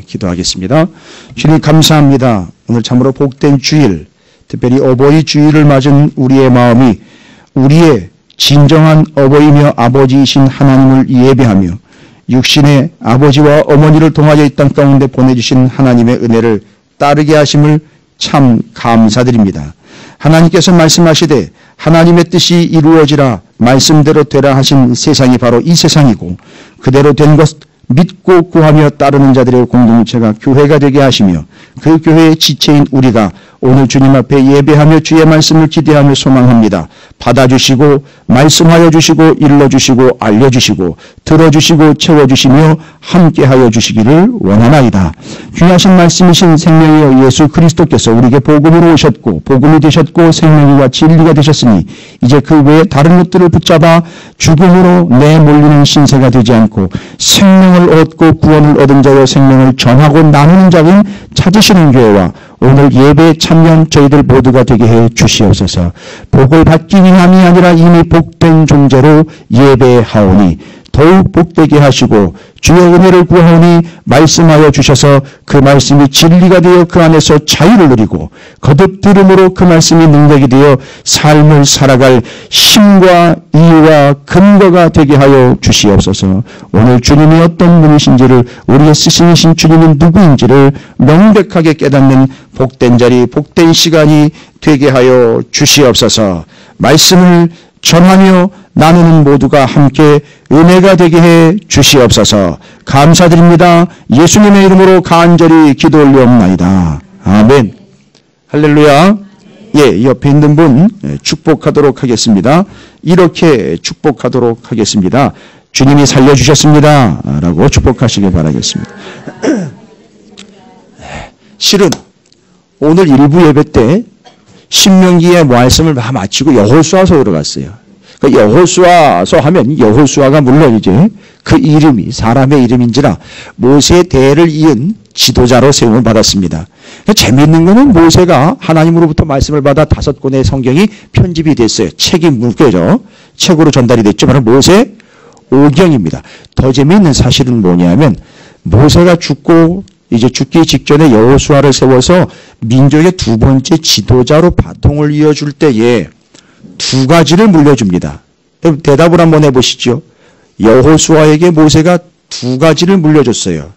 기도하겠습니다. 주님 감사합니다. 오늘 참으로 복된 주일, 특별히 어버이 주일을 맞은 우리의 마음이 우리의 진정한 어버이며 아버지이신 하나님을 예배하며 육신의 아버지와 어머니를 통하여 이 땅 가운데 보내주신 하나님의 은혜를 따르게 하심을 참 감사드립니다. 하나님께서 말씀하시되 하나님의 뜻이 이루어지라 말씀대로 되라 하신 세상이 바로 이 세상이고 그대로 된 것 믿고 구하며 따르는 자들의 공동체가 교회가 되게 하시며 그 교회의 지체인 우리가 오늘 주님 앞에 예배하며 주의 말씀을 기대하며 소망합니다. 받아주시고 말씀하여 주시고 일러주시고 알려주시고 들어주시고 채워주시며 함께하여 주시기를 원하나이다. 귀하신 말씀이신 생명이여 예수 그리스도께서 우리에게 복음으로 오셨고 복음이 되셨고 생명과 진리가 되셨으니 이제 그 외에 다른 것들을 붙잡아 죽음으로 내몰리는 신세가 되지 않고 생명을 얻고 구원을 얻은 자여 생명을 전하고 나누는 자인 찾으시는 교회와 오늘 예배에 참여한 저희들 모두가 되게 해 주시옵소서. 복을 받기 위함이 아니라 이미 복된 존재로 예배하오니 더욱 복되게 하시고 주의 은혜를 구하오니 말씀하여 주셔서 그 말씀이 진리가 되어 그 안에서 자유를 누리고 거듭 들음으로 그 말씀이 능력이 되어 삶을 살아갈 힘과 이유와 근거가 되게 하여 주시옵소서. 오늘 주님이 어떤 분이신지를 우리의 스승이신 주님은 누구인지를 명백하게 깨닫는 복된 자리 복된 시간이 되게 하여 주시옵소서. 말씀을 전하며 나누는 모두가 함께 은혜가 되게 해 주시옵소서. 감사드립니다. 예수님의 이름으로 간절히 기도 올리옵나이다. 아멘. 할렐루야. 예, 옆에 있는 분 축복하도록 하겠습니다. 이렇게 축복하도록 하겠습니다. 주님이 살려주셨습니다. 라고 축복하시길 바라겠습니다. 실은 오늘 일부 예배 때 신명기의 말씀을 다 마치고 여호수아서로 갔어요. 여호수아서 하면 여호수아가 물론 이제 그 이름이 사람의 이름인지라 모세의 대를 이은 지도자로 세움을 받았습니다. 재미있는 것은 모세가 하나님으로부터 말씀을 받아 5권의 성경이 편집이 됐어요. 책이 묶여져 책으로 전달이 됐죠. 바로 모세 오경입니다. 더 재미있는 사실은 뭐냐면 모세가 죽고 이제 죽기 직전에 여호수아를 세워서 민족의 두 번째 지도자로 바통을 이어줄 때에 두 가지를 물려줍니다. 대답을 한번 해보시죠. 여호수아에게 모세가 두 가지를 물려줬어요.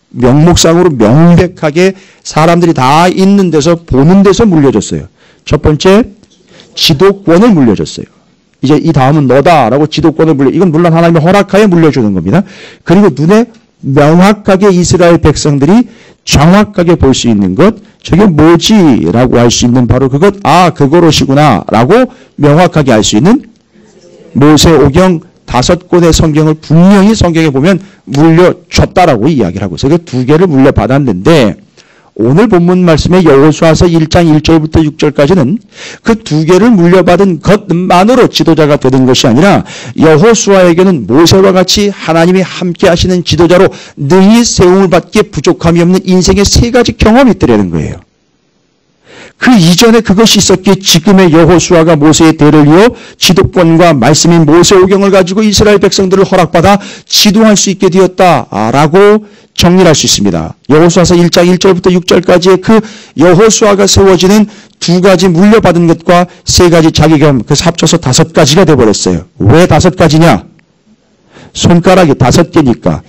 명목상으로 명백하게 사람들이 다 있는 데서 보는 데서 물려줬어요. 첫 번째, 지도권을 물려줬어요. 이제 이 다음은 너다라고 지도권을 이건 물론 하나님의 허락하에 물려주는 겁니다. 그리고 눈에 명확하게 이스라엘 백성들이 정확하게 볼 수 있는 것, 저게 뭐지라고 할 수 있는 바로 그것, 그거로시구나 라고 명확하게 알 수 있는 모세오경 5권의 성경을 분명히 성경에 보면 물려줬다라고 이야기를 하고 있어요. 그 두 개를 물려받았는데 오늘 본문 말씀에 여호수아서 1장 1절부터 6절까지는 그 두 개를 물려받은 것만으로 지도자가 되는 것이 아니라 여호수아에게는 모세와 같이 하나님이 함께 하시는 지도자로 능히 세움을 받기에 부족함이 없는 인생의 3가지 경험이 있더라는 거예요. 그 이전에 그것이 있었기에 지금의 여호수아가 모세의 대를 이어 지도권과 말씀인 모세오경을 가지고 이스라엘 백성들을 허락받아 지도할 수 있게 되었다라고 정리할 수 있습니다. 여호수아서 1장 1절부터 6절까지의 그 여호수아가 세워지는 두 가지 물려받은 것과 3가지 자기 경험, 그래서 합쳐서 5가지가 되어버렸어요. 왜 5가지냐? 손가락이 5개니까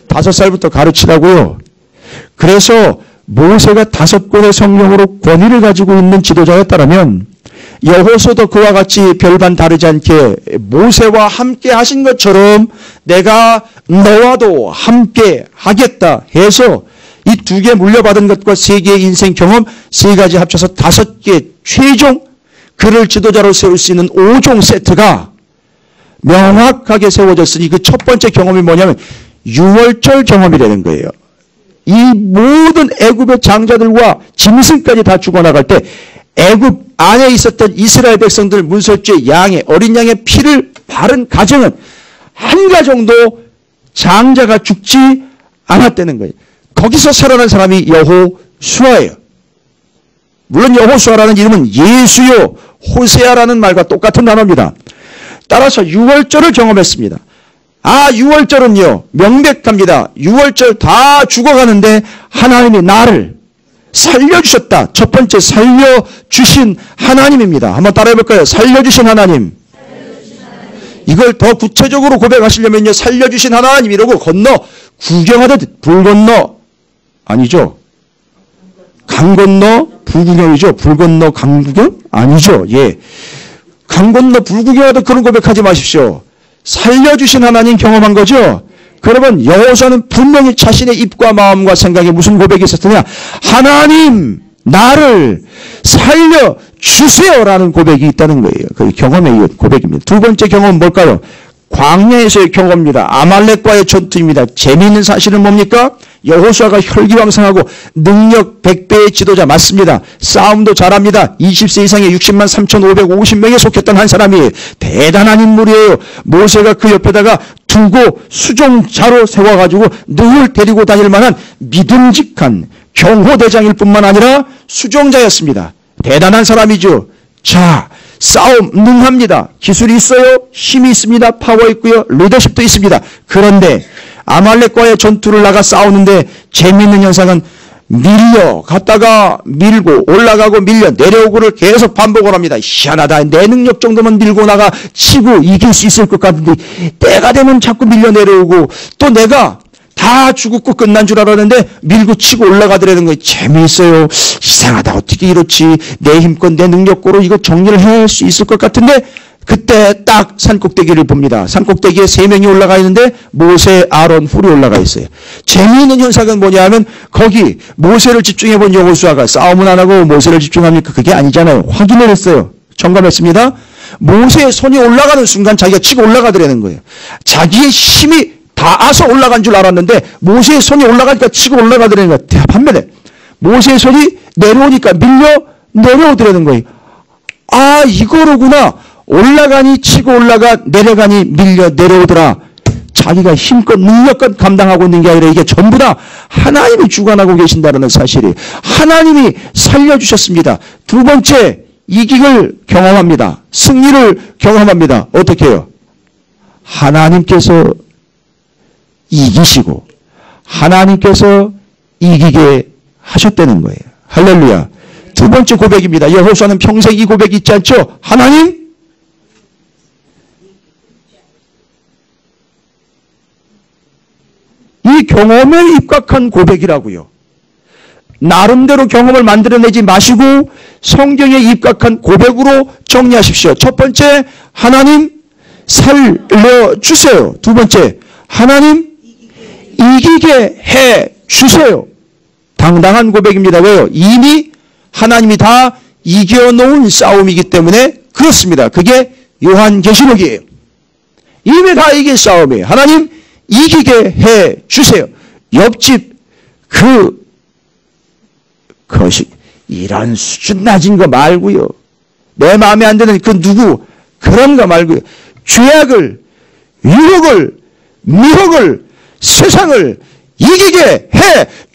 5살부터 가르치라고요. 그래서 모세가 5권의 성경으로 권위를 가지고 있는 지도자였다면 여호수아도 그와 같이 별반 다르지 않게 모세와 함께 하신 것처럼 내가 너와도 함께 하겠다 해서 이 2개 물려받은 것과 3개의 인생 경험 3가지 합쳐서 5개 최종 그를 지도자로 세울 수 있는 5종 세트가 명확하게 세워졌으니 그 첫 번째 경험이 뭐냐면 유월절 경험이라는 거예요. 이 모든 애굽의 장자들과 짐승까지 다 죽어나갈 때 애굽 안에 있었던 이스라엘 백성들 문설주의 양의 어린 양의 피를 바른 가정은 한 가정도 장자가 죽지 않았다는 거예요. 거기서 살아난 사람이 여호수아예요. 물론 여호수아라는 이름은 예수요 호세아라는 말과 똑같은 단어입니다. 따라서 유월절을 경험했습니다. 6월절은요, 명백합니다. 6월절 다 죽어가는데 하나님이 나를 살려주셨다. 첫 번째, 살려주신 하나님입니다. 한번 따라해볼까요? 살려주신 하나님. 이걸 더 구체적으로 고백하시려면요, 살려주신 하나님 이러고 건너 구경하듯 불 건너, 아니죠. 강 건너 불구경이죠. 불 건너 강구경? 아니죠. 예. 강 건너 불구경하듯 그런 고백하지 마십시오. 살려주신 하나님 경험한 거죠. 그러면 여호수아는 분명히 자신의 입과 마음과 생각에 무슨 고백이 있었느냐? 하나님 나를 살려주세요라는 고백이 있다는 거예요. 그 경험의 고백입니다. 두 번째 경험은 뭘까요? 광야에서의 경험입니다. 아말렉과의 전투입니다. 재미있는 사실은 뭡니까? 여호수아가 혈기왕성하고 능력 100배의 지도자 맞습니다. 싸움도 잘합니다. 20세 이상의 60만 3,550명에 속했던 한 사람이 대단한 인물이에요. 모세가 그 옆에다가 두고 수종자로 세워가지고 늘 데리고 다닐 만한 믿음직한 경호대장일 뿐만 아니라 수종자였습니다. 대단한 사람이죠. 자, 싸움 능합니다. 기술이 있어요. 힘이 있습니다. 파워 있고요. 리더십도 있습니다. 그런데 아말렉과의 전투를 나가 싸우는데 재미있는 현상은 밀려갔다가 밀고 올라가고 밀려 내려오고를 계속 반복을 합니다. 희한하다. 내 능력 정도면 밀고 나가 치고 이길 수 있을 것 같은데 때가 되면 자꾸 밀려 내려오고 또 내가 다 죽고 끝난 줄 알았는데 밀고 치고 올라가더라는 거예요. 재미있어요. 이상하다. 어떻게 이렇지. 내 힘껏 내 능력으로 이거 정리를 할 수 있을 것 같은데 그때 딱 산꼭대기를 봅니다. 산꼭대기에 3명이 올라가 있는데 모세, 아론, 훌이 올라가 있어요. 재미있는 현상은 뭐냐 하면 거기 모세를 집중해 본 여호수아가 싸움은 안 하고 모세를 집중합니까? 그게 아니잖아요. 확인을 했어요. 점검했습니다. 모세의 손이 올라가는 순간 자기가 치고 올라가더라는 거예요. 자기의 힘이 닿아서 올라간 줄 알았는데 모세의 손이 올라가니까 치고 올라가더라는 거예요. 반면에 모세의 손이 내려오니까 밀려 내려오더라는 거예요. 아, 이거로구나. 올라가니 치고 올라가 내려가니 밀려 내려오더라. 자기가 힘껏 능력껏 감당하고 있는 게 아니라 이게 전부 다 하나님이 주관하고 계신다는 사실이 하나님이 살려주셨습니다. 두 번째, 이익을 경험합니다. 승리를 경험합니다. 어떻게 해요? 하나님께서 이기시고 하나님께서 이기게 하셨다는 거예요. 할렐루야. 두 번째 고백입니다. 여호수아는 평생 이 고백이 있지 않죠? 하나님 이 경험에 입각한 고백이라고요. 나름대로 경험을 만들어내지 마시고 성경에 입각한 고백으로 정리하십시오. 첫 번째, 하나님 살려주세요. 두 번째, 하나님 이기게 해주세요. 당당한 고백입니다. 왜요? 이미 하나님이 다 이겨놓은 싸움이기 때문에 그렇습니다. 그게 요한계시록이에요. 이미 다 이긴 싸움이에요. 하나님 이기게 해주세요. 옆집 그것이 이런 수준 낮은 거 말고요. 내 마음에 안 드는 그 누구 그런 거 말고요. 죄악을, 유혹을, 미혹을, 세상을 이기게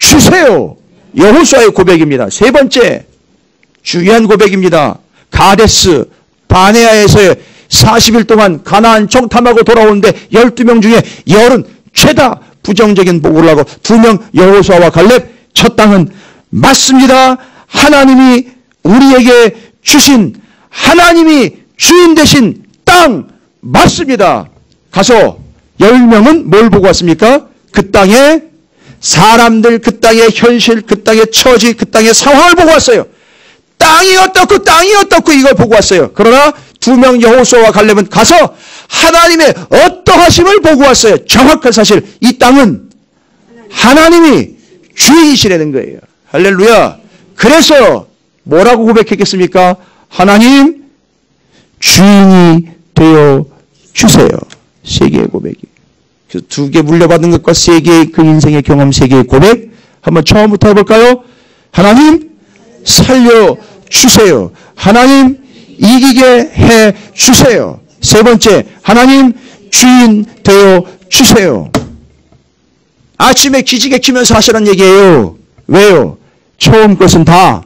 해주세요. 여호수아의 고백입니다. 세 번째 중요한 고백입니다. 가데스 바네아에서의 40일 동안 가나안 정탐하고 돌아오는데 12명 중에 10은 죄다 부정적인 보고를 하고 2명 여호수아와 갈렙 첫 땅은 맞습니다. 하나님이 우리에게 주신 하나님이 주인 되신 땅 맞습니다. 가서 10명은 뭘 보고 왔습니까? 그 땅의 사람들, 그 땅의 현실, 그 땅의 처지, 그 땅의 상황을 보고 왔어요. 땅이 어떻고 이걸 보고 왔어요. 그러나 2명 여호수아와 갈렙은 가서 하나님의 어떠하심을 보고 왔어요. 정확한 사실, 이 땅은 하나님이 주인이시라는 거예요. 할렐루야. 그래서 뭐라고 고백했겠습니까? 하나님 주인이 되어 주세요. 3개의 고백이. 그래서 2개 물려받은 것과 3개의 그 인생의 경험 3개의 고백 한번 처음부터 해볼까요? 하나님 살려주세요. 하나님 이기게 해주세요. 세 번째, 하나님 주인 되어 주세요. 아침에 기지개 키면서 하시라는 얘기예요. 왜요? 처음 것은 다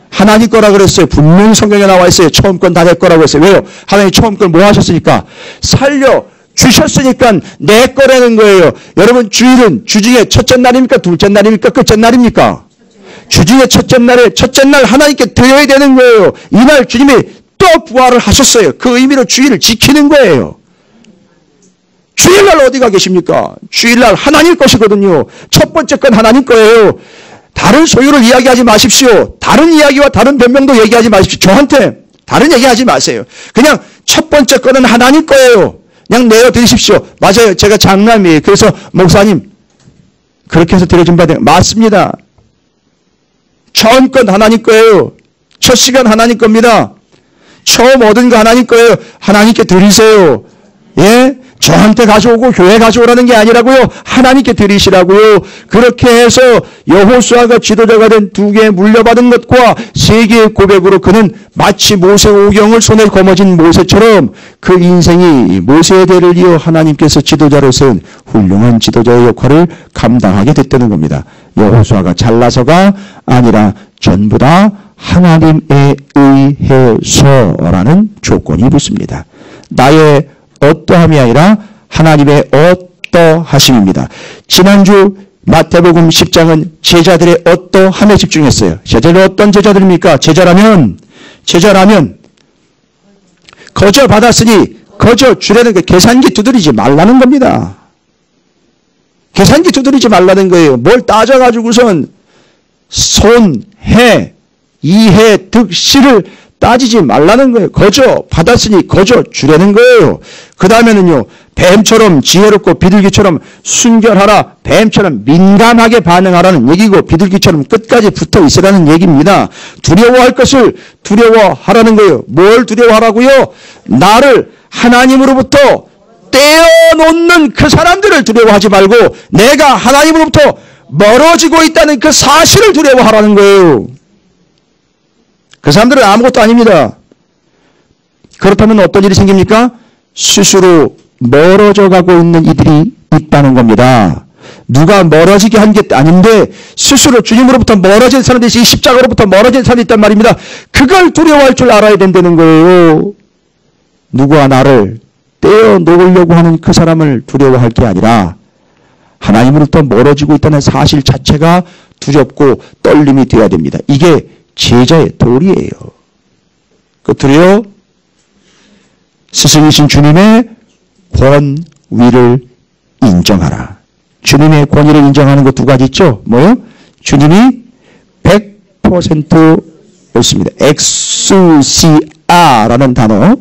하나님 거라 그랬어요. 분명히 성경에 나와 있어요. 처음 건 다 내 거라고 했어요. 왜요? 하나님 처음 걸 뭐 하셨으니까? 살려 주셨으니까 내 거라는 거예요. 여러분 주일은 주중에 첫째 날입니까? 둘째 날입니까? 끝째 날입니까? 주중에 첫째 날 하나님께 드려야 되는 거예요. 이날 주님이 또 부활을 하셨어요. 그 의미로 주일을 지키는 거예요. 주일날 어디가 계십니까? 주일날 하나님 것이거든요. 첫 번째 건 하나님 거예요. 다른 소유를 이야기하지 마십시오. 다른 이야기와 다른 변명도 얘기하지 마십시오. 저한테 다른 얘기하지 마세요. 그냥 첫 번째 거는 하나님 거예요. 그냥 내어드리십시오. 맞아요. 제가 장남이에요. 그래서 목사님 그렇게 해서 드려준 바 맞습니다. 처음 건 하나님 거예요. 첫 시간 하나님 겁니다. 처음 얻은 거 하나님 거예요. 하나님께 드리세요. 예? 저한테 가져오고 교회 가져오라는 게 아니라고요. 하나님께 드리시라고요. 그렇게 해서 여호수아가 지도자가 된 2개의 물려받은 것과 3개의 고백으로 그는 마치 모세 오경을 손에 거머쥔 모세처럼 그 인생이 모세의 대를 이어 하나님께서 지도자로 세운 훌륭한 지도자의 역할을 감당하게 됐다는 겁니다. 여호수아가 잘나서가 아니라 전부 다 하나님에 의해서라는 조건이 붙습니다. 나의 어떠함이 아니라 하나님의 어떠하심입니다. 지난주 마태복음 10장은 제자들의 어떠함에 집중했어요. 제자들 어떤 제자들입니까? 제자라면 거저 받았으니 거저 주라는 게 계산기 두드리지 말라는 겁니다. 계산기 두드리지 말라는 거예요. 뭘 따져가지고선 손, 해, 이해, 득, 실을 따지지 말라는 거예요. 거저 받았으니 거저 주라는 거예요. 그 다음에는요. 뱀처럼 지혜롭고 비둘기처럼 순결하라. 뱀처럼 민감하게 반응하라는 얘기고 비둘기처럼 끝까지 붙어 있으라는 얘기입니다. 두려워할 것을 두려워하라는 거예요. 뭘 두려워하라고요? 나를 하나님으로부터 떼어놓는 그 사람들을 두려워하지 말고 내가 하나님으로부터 멀어지고 있다는 그 사실을 두려워하라는 거예요. 그 사람들은 아무것도 아닙니다. 그렇다면 어떤 일이 생깁니까? 스스로 멀어져 가고 있는 이들이 있다는 겁니다. 누가 멀어지게 한 게 아닌데 스스로 주님으로부터 멀어진 사람들이 이 십자가로부터 멀어진 사람이 있단 말입니다. 그걸 두려워할 줄 알아야 된다는 거예요. 누구와 나를 떼어놓으려고 하는 그 사람을 두려워할 게 아니라 하나님으로부터 멀어지고 있다는 사실 자체가 두렵고 떨림이 되어야 됩니다. 이게 제자의 도리예요. 끝으로요. 스승이신 주님의 권위를 인정하라. 주님의 권위를 인정하는 것 2가지 있죠. 뭐요? 주님이 100% 옳습니다. 엑수시아라는 단어,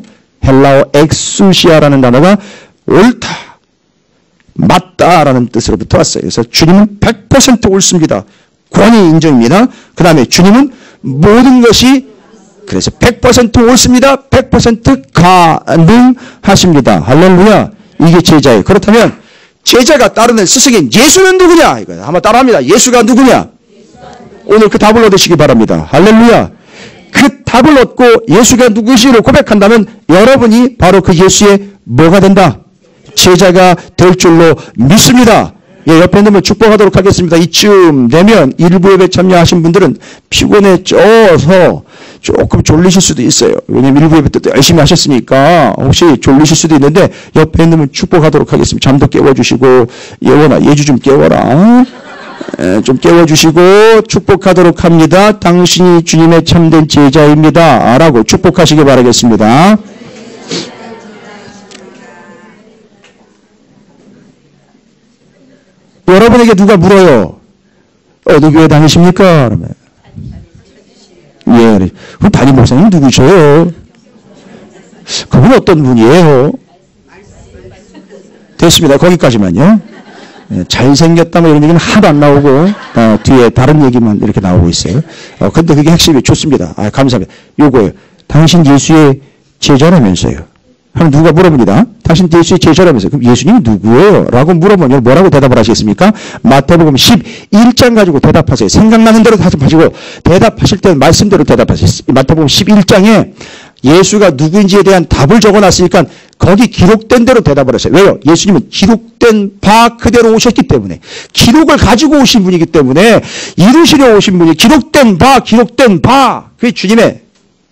헬라어 엑수시아라는 단어가 옳다, 맞다라는 뜻으로부터 왔어요. 그래서 주님은 100% 옳습니다. 권위 인정입니다. 그 다음에 주님은 모든 것이 그래서 100% 옳습니다. 100% 가능하십니다. 할렐루야. 이게 제자예요. 그렇다면 제자가 따르는 스승인 예수는 누구냐? 이거 한번 따라합니다. 예수가 누구냐? 오늘 그 답을 얻으시기 바랍니다. 할렐루야. 그 답을 얻고 예수가 누구시를 고백한다면 여러분이 바로 그 예수의 뭐가 된다? 제자가 될 줄로 믿습니다. 예, 옆에 있는 분 축복하도록 하겠습니다. 이쯤 되면 일부 예배 참여하신 분들은 피곤해져서 조금 졸리실 수도 있어요. 왜냐면 일부 예배 때 열심히 하셨으니까 혹시 졸리실 수도 있는데 옆에 있는 분 축복하도록 하겠습니다. 잠도 깨워주시고 예원아 예주 좀 깨워라. 좀 깨워주시고 축복하도록 합니다. 당신이 주님의 참된 제자입니다. 라고 축복하시기 바라겠습니다. 여러분에게 누가 물어요. 어느 교회 다니십니까? 그러면 예, 그럼 담임 목사님 누구셔요? 그분 어떤 분이에요? 됐습니다. 거기까지만요. 예, 잘생겼다 뭐 이런 얘기는 하나도 안 나오고 뒤에 다른 얘기만 이렇게 나오고 있어요. 근데 그게 핵심이 좋습니다. 감사합니다. 요거예요. 당신 예수의 제자라면서요. 하면 누가 물어봅니다. 당신 예수의 제자라면서요. 그럼 예수님이 누구예요? 라고 물어보면 뭐라고 대답을 하시겠습니까? 마태복음 11장 가지고 대답하세요. 생각나는 대로 하시고 대답하실 때는 말씀대로 대답하세요. 마태복음 11장에 예수가 누구인지에 대한 답을 적어놨으니까 거기 기록된 대로 대답을 하세요. 왜요? 예수님은 기록된 바 그대로 오셨기 때문에 기록을 가지고 오신 분이기 때문에 이루시려 오신 분이 기록된 바 그게 주님의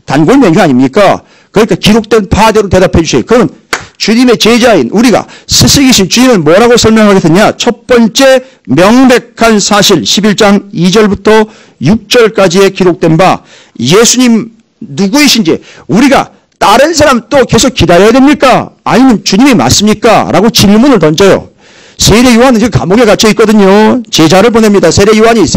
단골 메뉴 아닙니까? 그러니까 기록된 바대로 대답해 주세요. 그러면 주님의 제자인 우리가 스승이신 주님은 뭐라고 설명하겠느냐? 첫 번째 명백한 사실 11장 2절부터 6절까지에 기록된 바 예수님 누구이신지 우리가 다른 사람 또 계속 기다려야 됩니까? 아니면 주님이 맞습니까? 라고 질문을 던져요. 세례 요한은 지금 감옥에 갇혀 있거든요. 제자를 보냅니다. 세례 요한의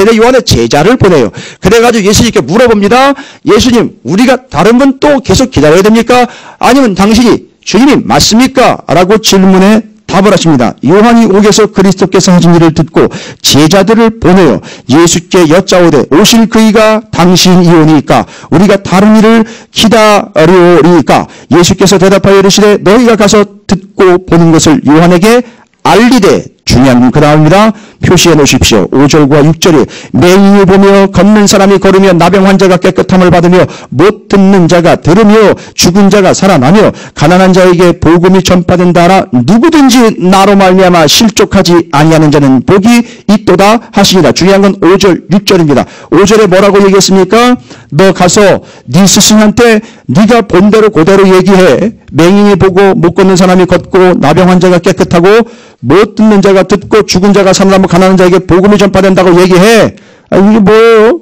제자를 보내요. 그래가지고 예수님께 물어봅니다. 예수님, 우리가 다른 분 또 계속 기다려야 됩니까? 아니면 당신이 주님이 맞습니까? 라고 질문에 답을 하십니다. 요한이 옥에서 그리스도께서 하신 일을 듣고 제자들을 보내요. 예수께 여짜오되 오실 그이가 당신이오니까 우리가 다른 일을 기다려오리까? 예수께서 대답하여 이르시되 너희가 가서 듣고 보는 것을 요한에게 알리되 중요한 건 그 다음입니다. 표시해 놓으십시오. 5절과 6절에 맹인을 보며 걷는 사람이 걸으며 나병 환자가 깨끗함을 받으며 못 듣는 자가 들으며 죽은 자가 살아나며 가난한 자에게 복음이 전파된다 하라. 누구든지 나로 말미암아 실족하지 아니하는 자는 복이 있도다 하시니라. 중요한 건 5절 6절입니다. 5절에 뭐라고 얘기했습니까? 너 가서 네 스승한테 네가 본 대로 그대로 얘기해. 맹인이 보고 못 걷는 사람이 걷고 나병 환자가 깨끗하고 못 듣는 자가 듣고 죽은 자가 살아나며 가난한 자에게 복음이 전파된다고 얘기해. 이게 뭐예요?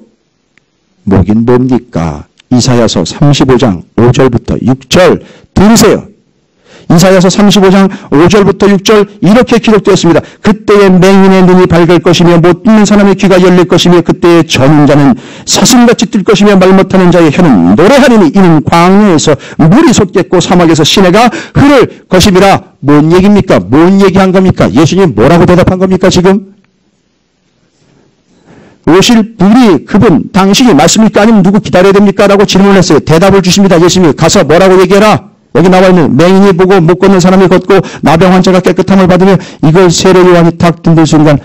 뭐긴 뭡니까? 이사야서 35장 5절부터 6절 들으세요. 이사야서 35장 5절부터 6절 이렇게 기록되었습니다. 그때에 맹인의 눈이 밝을 것이며 못 듣는 사람의 귀가 열릴 것이며 그때에 저는 자는 사슴같이 뜰 것이며 말 못하는 자의 혀는 노래하리니 이는 광야에서 물이 솟겠고 사막에서 시내가 흐를 것임이라. 뭔 얘기입니까? 뭔 얘기한 겁니까? 예수님 뭐라고 대답한 겁니까 지금? 오실 분이 그분 당신이 맞습니까? 아니면 누구 기다려야 됩니까? 라고 질문을 했어요. 대답을 주십니다. 예수님이 가서 뭐라고 얘기해라. 여기 나와 있는 맹인이 보고 못 걷는 사람이 걷고 나병 환자가 깨끗함을 받으며 이걸 세례 요한이 탁 든들 순간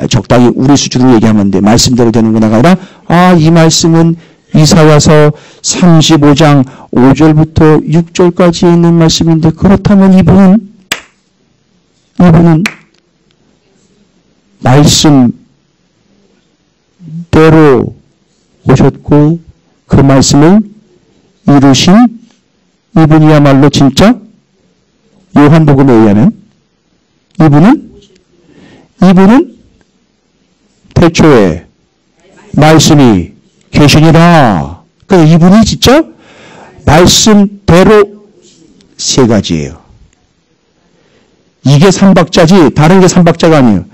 적당히 우리 수준으로 얘기하면 안 돼. 말씀대로 되는구나가 아니라 이 말씀은 이사야서 35장 5절부터 6절까지 있는 말씀인데 그렇다면 이분은 말씀대로 오셨고 그 말씀을 이루신 이분이야말로 진짜 요한복음에 의하면 이분은 태초에 말씀이 계시니라. 그러니까 이분이 진짜 말씀대로 세 가지예요. 이게 삼박자지 다른 게 삼박자가 아니에요.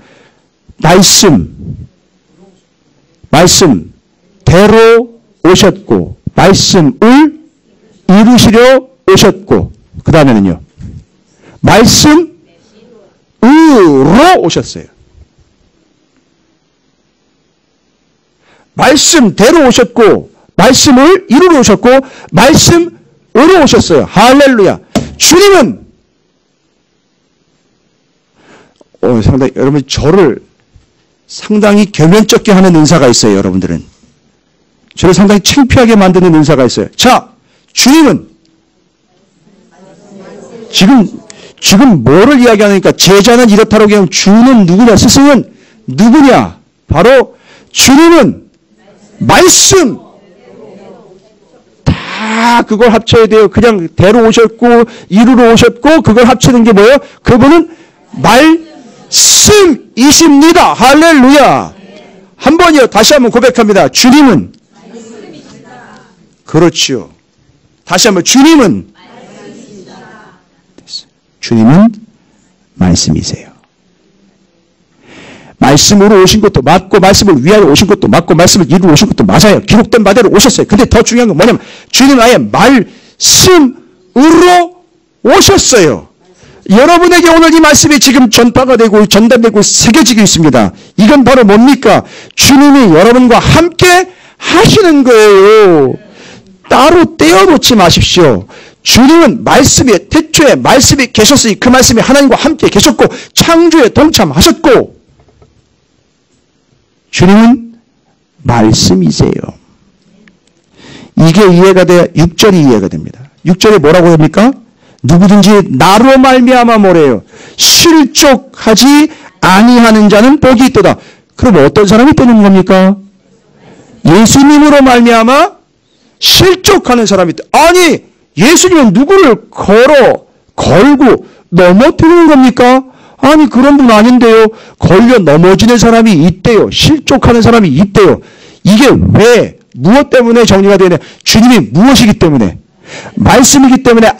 말씀대로 오셨고 말씀을 이루시려 오셨고 그 다음에는요. 말씀으로 오셨어요. 말씀대로 오셨고 말씀을 이루러 오셨고 말씀으로 오셨어요. 할렐루야. 주님은 상당히 여러분 저를 상당히 겸연쩍게 하는 은사가 있어요. 여러분들은 저를 상당히 창피하게 만드는 은사가 있어요. 자, 주님은 지금 뭐를 이야기하니까 제자는 이렇다고 그냥 주는 누구냐? 스승은 누구냐? 바로 주님은 말씀 다 그걸 합쳐야 돼요. 그냥 대로 오셨고 이루러 오셨고 그걸 합치는 게 뭐예요? 그분은 말씀이십니다. 할렐루야. 한 번이요. 다시 한번 고백합니다. 주님은 그렇지요. 다시 한번 주님은 말씀이세요. 말씀으로 오신 것도 맞고 말씀을 위하여 오신 것도 맞고 말씀을 이루어 오신 것도 맞아요. 기록된 바대로 오셨어요. 근데 더 중요한 건 뭐냐면 주님 아예 말씀으로 오셨어요. 여러분에게 오늘 이 말씀이 지금 전파가 되고 전달되고 새겨지고 있습니다. 이건 바로 뭡니까? 주님이 여러분과 함께 하시는 거예요. 따로 떼어놓지 마십시오. 주님은 말씀이 태초에 말씀이 계셨으니 그 말씀이 하나님과 함께 계셨고 창조에 동참하셨고 주님은 말씀이세요. 이게 이해가 돼야 6절이 이해가 됩니다. 6절에 뭐라고 합니까? 누구든지 나로 말미암아 뭐래요? 실족하지 아니하는 자는 복이 있도다. 그럼 어떤 사람이 되는 겁니까? 예수님으로 말미암아 실족하는 사람이 있다. 아니, 예수님은 누구를 걸고 넘어뜨리는 겁니까? 아니, 그런 분 아닌데요. 걸려 넘어지는 사람이 있대요. 실족하는 사람이 있대요. 이게 왜, 무엇 때문에 정리가 되냐? 주님이 무엇이기 때문에? 말씀이기 때문에,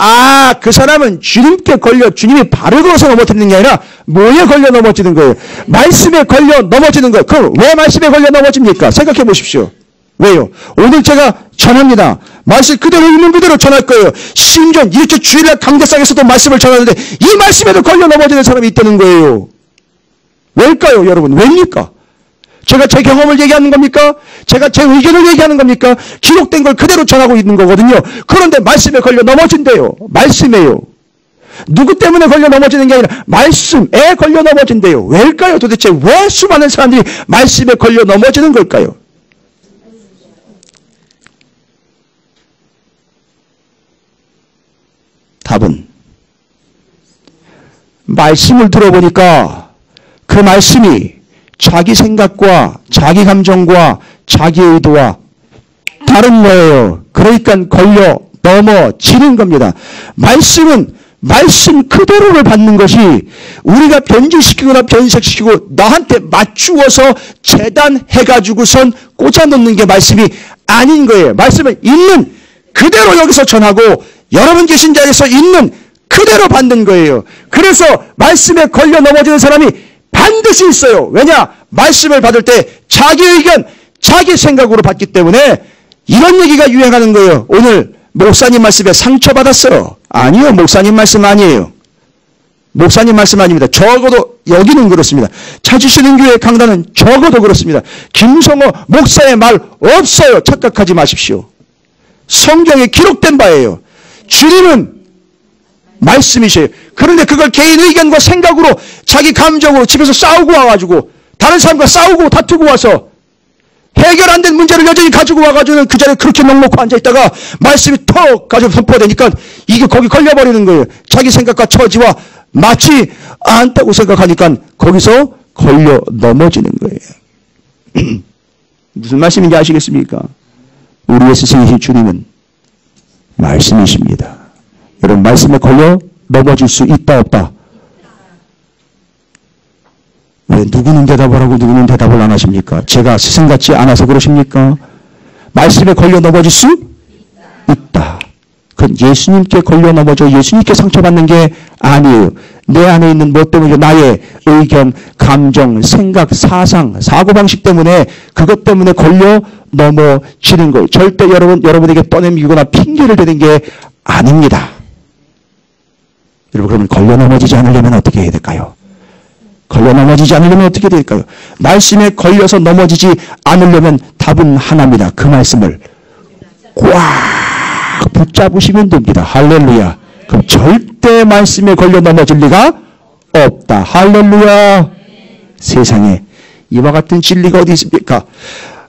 그 사람은 주님께 걸려 주님이 발을 걸어서 넘어뜨리는 게 아니라 뭐에 걸려 넘어지는 거예요? 말씀에 걸려 넘어지는 거예요. 그럼 왜 말씀에 걸려 넘어집니까? 생각해 보십시오. 왜요? 오늘 제가 전합니다. 말씀 그대로 있는 그대로 전할 거예요. 심지어 이렇게 주일날 강대상에서도 말씀을 전하는데 이 말씀에도 걸려 넘어지는 사람이 있다는 거예요. 왜일까요, 여러분? 왜입니까? 제가 제 경험을 얘기하는 겁니까? 제가 제 의견을 얘기하는 겁니까? 기록된 걸 그대로 전하고 있는 거거든요. 그런데 말씀에 걸려 넘어진대요. 말씀에요. 누구 때문에 걸려 넘어지는 게 아니라 말씀에 걸려 넘어진대요. 왜일까요? 도대체 왜 수많은 사람들이 말씀에 걸려 넘어지는 걸까요? 답은 말씀을 들어보니까 그 말씀이 자기 생각과 자기 감정과 자기 의도와 다른 거예요. 그러니까 걸려 넘어지는 겁니다. 말씀은 말씀 그대로를 받는 것이 우리가 변질시키거나 변색시키고 나한테 맞추어서 재단해가지고선 꽂아놓는 게 말씀이 아닌 거예요. 말씀은 있는 그대로 여기서 전하고 여러분 계신 자리에서 있는 그대로 받는 거예요. 그래서 말씀에 걸려 넘어지는 사람이 반드시 있어요. 왜냐? 말씀을 받을 때 자기 의견, 자기 생각으로 받기 때문에 이런 얘기가 유행하는 거예요. 오늘 목사님 말씀에 상처받았어요. 아니요. 목사님 말씀 아니에요. 목사님 말씀 아닙니다. 적어도 여기는 그렇습니다. 찾으시는 교회 강단은 적어도 그렇습니다. 김성호 목사의 말 없어요. 착각하지 마십시오. 성경에 기록된 바예요. 주님은 말씀이세요. 그런데 그걸 개인 의견과 생각으로 자기 감정으로 집에서 싸우고 와가지고 다른 사람과 싸우고 다투고 와서 해결 안 된 문제를 여전히 가지고 와가지고는 그 자리에 그렇게 넉넉히 앉아있다가 말씀이 턱 가지고 선포되니까 이게 거기 걸려버리는 거예요. 자기 생각과 처지와 맞지 않다고 생각하니까 거기서 걸려 넘어지는 거예요. 무슨 말씀인지 아시겠습니까? 우리의 스승이신 주님은 말씀이십니다. 여러분 말씀에 걸려 넘어질 수 있다 없다? 왜 누구는 대답을 하고 누구는 대답을 안 하십니까? 제가 스승 같지 않아서 그러십니까? 말씀에 걸려 넘어질 수 있다. 그건 예수님께 걸려 넘어져 예수님께 상처받는 게 아니에요. 내 안에 있는 뭐 때문에 나의 의견, 감정, 생각, 사상, 사고방식 때문에 그것 때문에 걸려 넘어지는 거예요. 절대 여러분에게 떠넘기거나 핑계를 대는 게 아닙니다. 여러분 그러면 걸려 넘어지지 않으려면 어떻게 해야 될까요? 걸려 넘어지지 않으려면 어떻게 될까요? 말씀에 걸려서 넘어지지 않으려면 답은 하나입니다. 그 말씀을 꽉 붙잡으시면 됩니다. 할렐루야. 그럼 절대 말씀에 걸려 넘어질 리가 없다. 할렐루야. 세상에 이와 같은 진리가 어디 있습니까?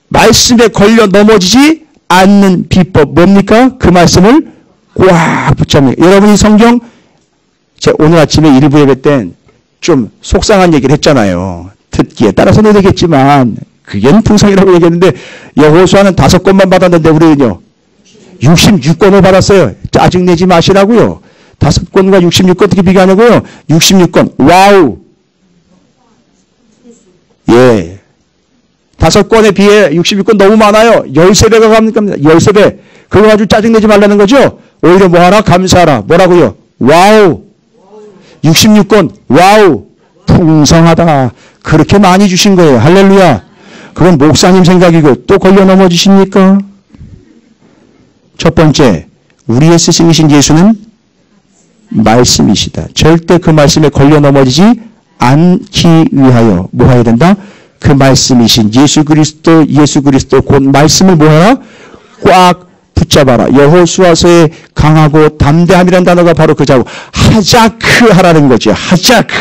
말씀에 걸려 넘어지지 않는 비법 뭡니까? 그 말씀을 꽉 붙잡는. 여러분이 성경 제가 오늘 아침에 일부 예배 때 좀 속상한 얘기를 했잖아요. 듣기에 따라서는 되겠지만 그게 풍성이라고 얘기했는데 여호수아는 5권만 받았는데 우리는요 66권을 받았어요. 짜증내지 마시라고요. 5권과 66권 어떻게 비교하냐고요. 66권 와우. 예, 5권에 비해 66권 너무 많아요. 13배가 갑니까? 13배. 그거 가지고 짜증내지 말라는 거죠. 오히려 뭐하라? 감사하라. 뭐라고요? 와우. 66권 와우. 풍성하다. 그렇게 많이 주신 거예요. 할렐루야. 그건 목사님 생각이고 또 걸려 넘어지십니까? 첫 번째, 우리의 스승이신 예수는 말씀이시다. 절대 그 말씀에 걸려 넘어지지 않기 위하여 뭐 해야 된다? 그 말씀이신 예수 그리스도 곧 말씀을 뭐해라? 꽉 붙잡아라. 여호수아서의 강하고 담대함이라는 단어가 바로 그 자고 하자크 하라는 거죠. 하자크.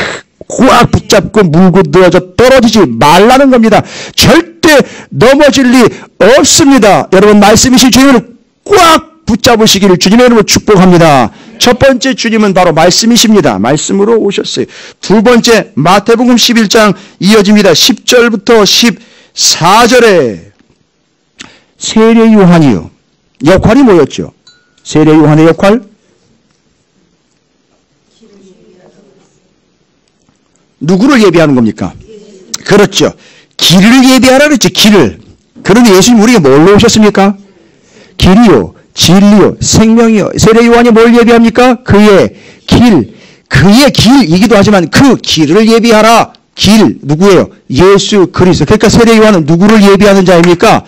꽉 붙잡고 물고 늘어져 떨어지지 말라는 겁니다. 절대 넘어질 리 없습니다. 여러분 말씀이신 주님을 꽉 붙잡으시기를 주님의 이름으로 축복합니다. 첫 번째 주님은 바로 말씀이십니다. 말씀으로 오셨어요. 두 번째 마태복음 11장 이어집니다. 10절부터 14절에 세례 요한이요. 역할이 뭐였죠? 세례 요한의 역할? 누구를 예비하는 겁니까? 그렇죠. 길을 예비하라 그랬죠. 길을. 그런데 예수님 우리에게 뭘로 오셨습니까? 길이요, 진리요, 생명이요. 세례 요한이 뭘 예비합니까? 그의 길. 그의 길이기도 하지만 그 길을 예비하라. 길 누구예요? 예수 그리스도. 그러니까 세례 요한은 누구를 예비하는 자입니까?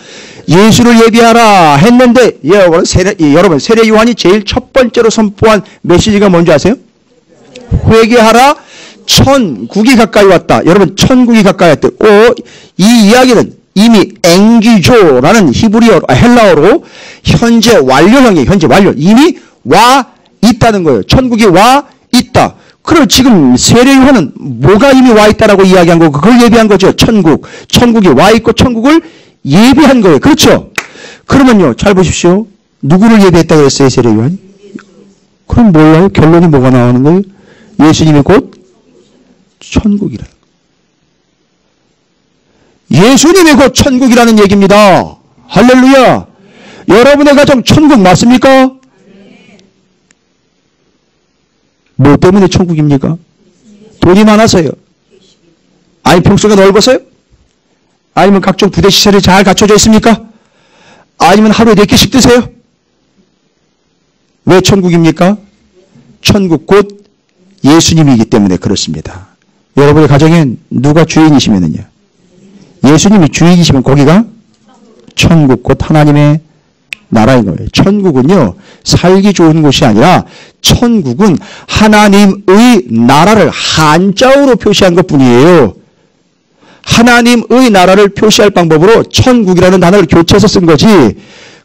예수를 예비하라 했는데 여러분 세례 요한이 제일 첫 번째로 선포한 메시지가 뭔지 아세요? 회개하라. 천국이 가까이 왔다. 여러분 천국이 가까이 왔다. 이 이야기는 이미 앵기조라는 헬라어로 현재 완료형이에요. 현재 완료. 이미 와 있다는 거예요. 천국이 와 있다. 그럼 지금 세례 요한은 뭐가 이미 와 있다라고 이야기한 거고 그걸 예비한 거죠. 천국이 와 있고 천국을 예비한 거예요. 그렇죠? 그러면요. 잘 보십시오. 누구를 예비했다고 그랬어요? 세례 요한이? 그럼 몰라요? 결론이 뭐가 나오는 거예요? 예수님이 곧 천국이라. 예수님이 곧 천국이라는 얘기입니다. 할렐루야. 여러분의 가정 천국 맞습니까? 뭐 때문에 천국입니까? 돈이 많아서요? 아니 평수가 넓어서요? 아니면 각종 부대 시설이 잘 갖춰져 있습니까? 아니면 하루에 4끼씩 드세요? 왜 천국입니까? 천국 곧 예수님이기 때문에 그렇습니다. 여러분의 가정엔 누가 주인이시면은요? 예수님이 주인이시면 거기가 천국 곧 하나님의 나라인 거예요. 천국은요, 살기 좋은 곳이 아니라 천국은 하나님의 나라를 한자어로 표시한 것 뿐이에요. 하나님의 나라를 표시할 방법으로 천국이라는 단어를 교체해서 쓴 거지.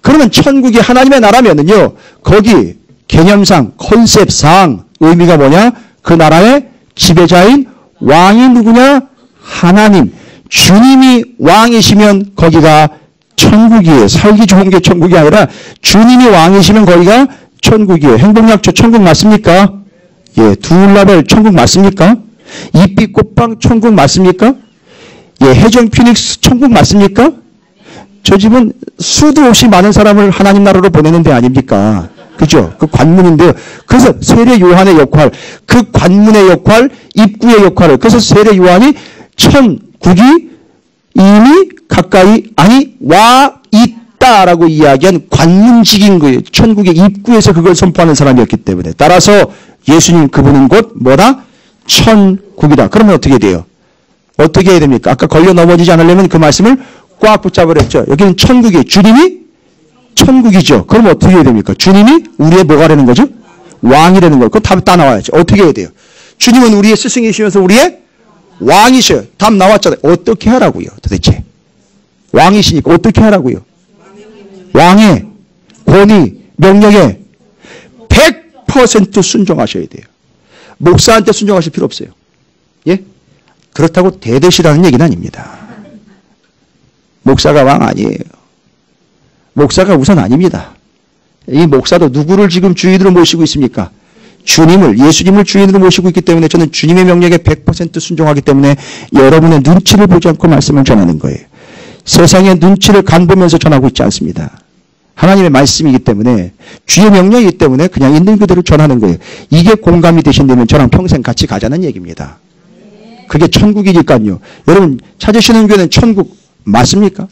그러면 천국이 하나님의 나라면은요, 거기 개념상, 컨셉상 의미가 뭐냐? 그 나라의 지배자인 왕이 누구냐? 하나님. 주님이 왕이시면 거기가 천국이에요. 살기 좋은 게 천국이 아니라 주님이 왕이시면 거기가 천국이에요. 행복약초 천국 맞습니까? 예, 두울라벨 천국 맞습니까? 이빛 꽃방 천국 맞습니까? 예, 해정 피닉스 천국 맞습니까? 저 집은 수도 없이 많은 사람을 하나님 나라로 보내는 데 아닙니까? 그죠? 그 관문인데요. 그래서 세례 요한의 역할, 그 관문의 역할, 입구의 역할을, 그래서 세례 요한이 천국이 이미 가까이, 아니, 와 있다라고 이야기한 관문직인 거예요. 천국의 입구에서 그걸 선포하는 사람이었기 때문에. 따라서 예수님 그분은 곧 뭐다? 천국이다. 그러면 어떻게 돼요? 어떻게 해야 됩니까? 아까 걸려 넘어지지 않으려면 그 말씀을 꽉 붙잡으랬죠. 여기는 천국이에요. 주님이 천국이죠. 그럼 어떻게 해야 됩니까? 주님이 우리의 뭐가 되는 거죠? 왕이라는 거. 그거 답 다 나와야죠. 어떻게 해야 돼요? 주님은 우리의 스승이시면서 우리의 왕이셔요. 답 나왔잖아요. 어떻게 하라고요? 도대체. 왕이시니까 어떻게 하라고요? 왕의 권위, 명령에 100% 순종하셔야 돼요. 목사한테 순종하실 필요 없어요. 예? 그렇다고 대대시라는 얘기는 아닙니다. 목사가 왕 아니에요. 목사가 우선 아닙니다. 이 목사도 누구를 지금 주인으로 모시고 있습니까? 주님을, 예수님을 주인으로 모시고 있기 때문에 저는 주님의 명령에 100% 순종하기 때문에 여러분의 눈치를 보지 않고 말씀을 전하는 거예요. 세상의 눈치를 간보면서 전하고 있지 않습니다. 하나님의 말씀이기 때문에, 주의 명령이기 때문에 그냥 있는 그대로 전하는 거예요. 이게 공감이 되신다면 저랑 평생 같이 가자는 얘기입니다. 그게 천국이니까요. 여러분 찾으시는 교회는 천국 맞습니까?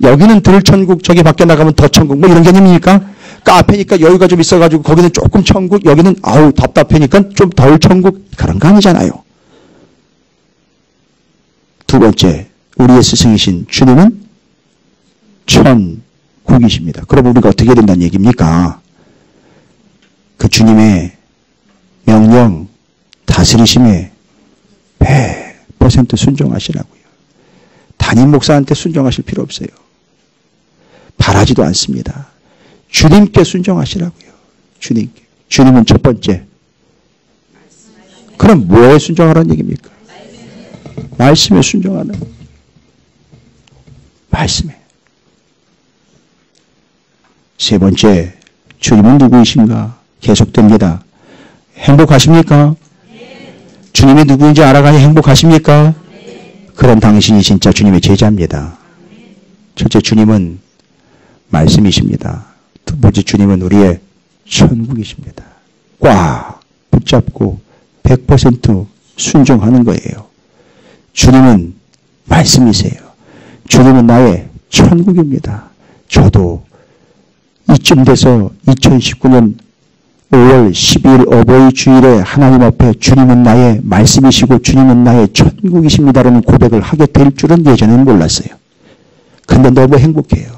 여기는 덜 천국, 저기 밖에 나가면 더 천국, 뭐 이런 개념입니까? 카페니까 여유가 좀 있어가지고 거기는 조금 천국, 여기는 아우 답답하니까 좀 덜 천국, 그런 거 아니잖아요. 두 번째, 우리의 스승이신 주님은 천국이십니다. 그러면 우리가 어떻게 된다는 얘기입니까? 그 주님의 명령, 다스리심에 100% 순종하시라고요. 담임 목사한테 순종하실 필요 없어요. 바라지도 않습니다. 주님께 순종하시라고요. 주님께. 주님은 첫 번째. 그럼 뭐에 순종하라는 얘기입니까? 말씀에 순종하는. 말씀에. 세 번째, 주님은 누구이신가? 계속됩니다. 행복하십니까? 주님이 누구인지 알아가니 행복하십니까? 그럼 당신이 진짜 주님의 제자입니다. 첫째, 주님은 말씀이십니다. 두 번째, 주님은 우리의 천국이십니다. 꽉 붙잡고 100% 순종하는 거예요. 주님은 말씀이세요. 주님은 나의 천국입니다. 저도 이쯤 돼서 2019년 5월 12일 어버이 주일에 하나님 앞에 주님은 나의 말씀이시고 주님은 나의 천국이십니다라는 고백을 하게 될 줄은 예전에는 몰랐어요. 근데 너무 행복해요.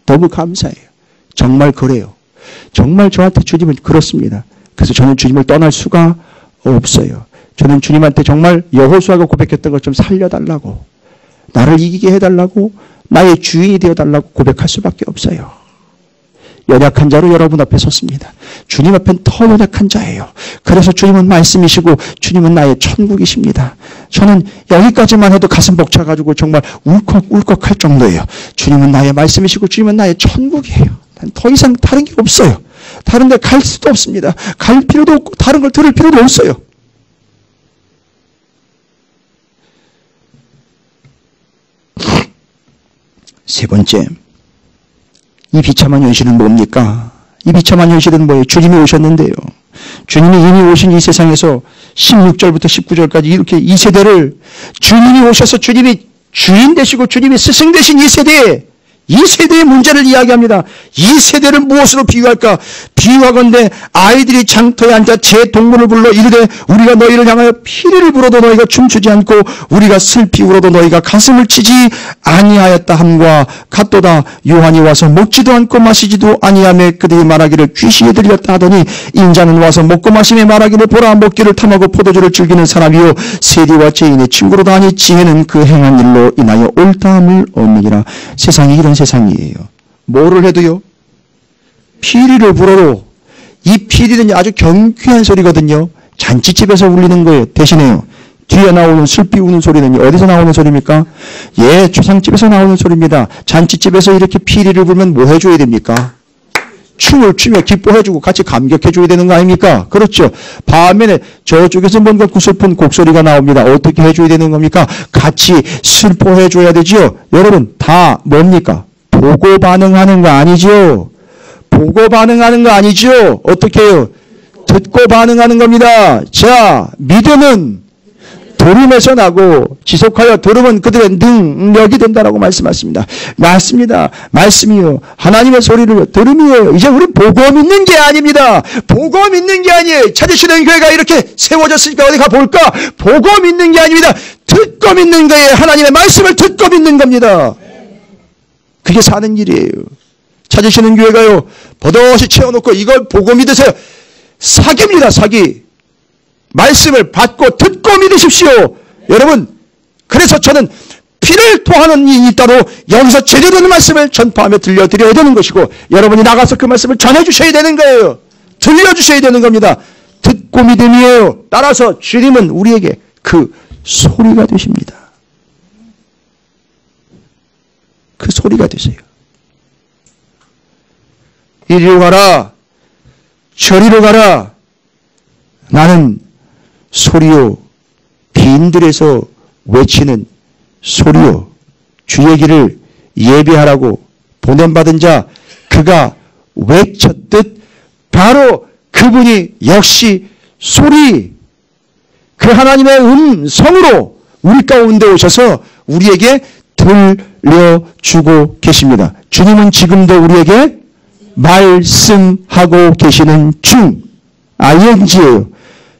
너무 감사해요. 정말 그래요. 정말 저한테 주님은 그렇습니다. 그래서 저는 주님을 떠날 수가 없어요. 저는 주님한테 정말 여호수아가 고백했던 것 좀 살려달라고, 나를 이기게 해달라고, 나의 주인이 되어달라고 고백할 수밖에 없어요. 연약한 자로 여러분 앞에 섰습니다. 주님 앞엔 더 연약한 자예요. 그래서 주님은 말씀이시고 주님은 나의 천국이십니다. 저는 여기까지만 해도 가슴 벅차가지고 정말 울컥울컥할 정도예요. 주님은 나의 말씀이시고 주님은 나의 천국이에요. 더 이상 다른 게 없어요. 다른 데 갈 수도 없습니다. 갈 필요도 없고 다른 걸 들을 필요도 없어요. 세 번째, 이 비참한 현실은 뭡니까? 이 비참한 현실은 뭐예요? 주님이 오셨는데요. 주님이 이미 오신 이 세상에서 16절부터 19절까지 이렇게 이 세대를 주님이 오셔서 주님이 주인 되시고 주님이 스승 되신 이 세대의 문제를 이야기합니다. 이 세대를 무엇으로 비유할까? 비유하건대 아이들이 장터에 앉아 제 동물을 불러 이르되 우리가 너희를 향하여 피리를 불어도 너희가 춤추지 않고 우리가 슬피 울어도 너희가 가슴을 치지 아니하였다 함과 같도다. 요한이 와서 먹지도 않고 마시지도 아니하며 그들이 말하기를 귀신이 들렸다 하더니 인자는 와서 먹고 마시며 말하기를 보라 먹기를 탐하고 포도주를 즐기는 사람이요 세리와 죄인의 친구로다 하니 지혜는 그 행한 일로 인하여 옳다함을 얻느니라. 세상이 이런 세상이에요. 뭐를 해도요, 피리를 불어도, 이 피리는 아주 경쾌한 소리거든요. 잔치집에서 울리는 거예요. 대신에요, 뒤에 나오는 슬피 우는 소리는 어디서 나오는 소리입니까? 예, 초상집에서 나오는 소리입니다. 잔치집에서 이렇게 피리를 불면 뭐 해줘야 됩니까? 춤을 추며 기뻐해주고 같이 감격해줘야 되는 거 아닙니까? 그렇죠. 반면에 저쪽에서 뭔가 구슬픈 곡소리가 나옵니다. 어떻게 해줘야 되는 겁니까? 같이 슬퍼해줘야 되지요. 여러분, 다 뭡니까? 보고 반응하는 거 아니죠? 보고 반응하는 거 아니죠? 어떻게 해요? 듣고 반응하는 겁니다. 자, 믿음은 들음에서 나고 지속하여 들음은 그들의 능력이 된다라고 말씀하십니다. 맞습니다. 말씀이요. 하나님의 소리를 들음이에요. 이제 우리는 보고 믿는 게 아닙니다. 보고 믿는 게 아니에요. 찾으시는 교회가 이렇게 세워졌으니까 어디 가볼까? 보고 믿는 게 아닙니다. 듣고 믿는 거예요. 하나님의 말씀을 듣고 믿는 겁니다. 그게 사는 일이에요. 찾으시는 교회가요, 버젓이 채워놓고 이걸 보고 믿으세요. 사기입니다. 사기. 말씀을 받고 듣고 믿으십시오. 여러분, 그래서 저는 피를 토하는 이인이 따로 여기서 제대로 된 말씀을 전파하며 들려드려야 되는 것이고 여러분이 나가서 그 말씀을 전해주셔야 되는 거예요. 들려주셔야 되는 겁니다. 듣고 믿음이에요. 따라서 주님은 우리에게 그 소리가 되십니다. 그 소리가 되세요. 이리로 가라, 저리로 가라. 나는 소리요, 빈들에서 외치는 소리요, 주의 길을 예비하라고 보냄받은 자 그가 외쳤듯 바로 그분이 역시 소리, 그 하나님의 음성으로 우리 가운데 오셔서 우리에게 들려주고 계십니다. 주님은 지금도 우리에게 말씀하고 계시는 중, ing예요.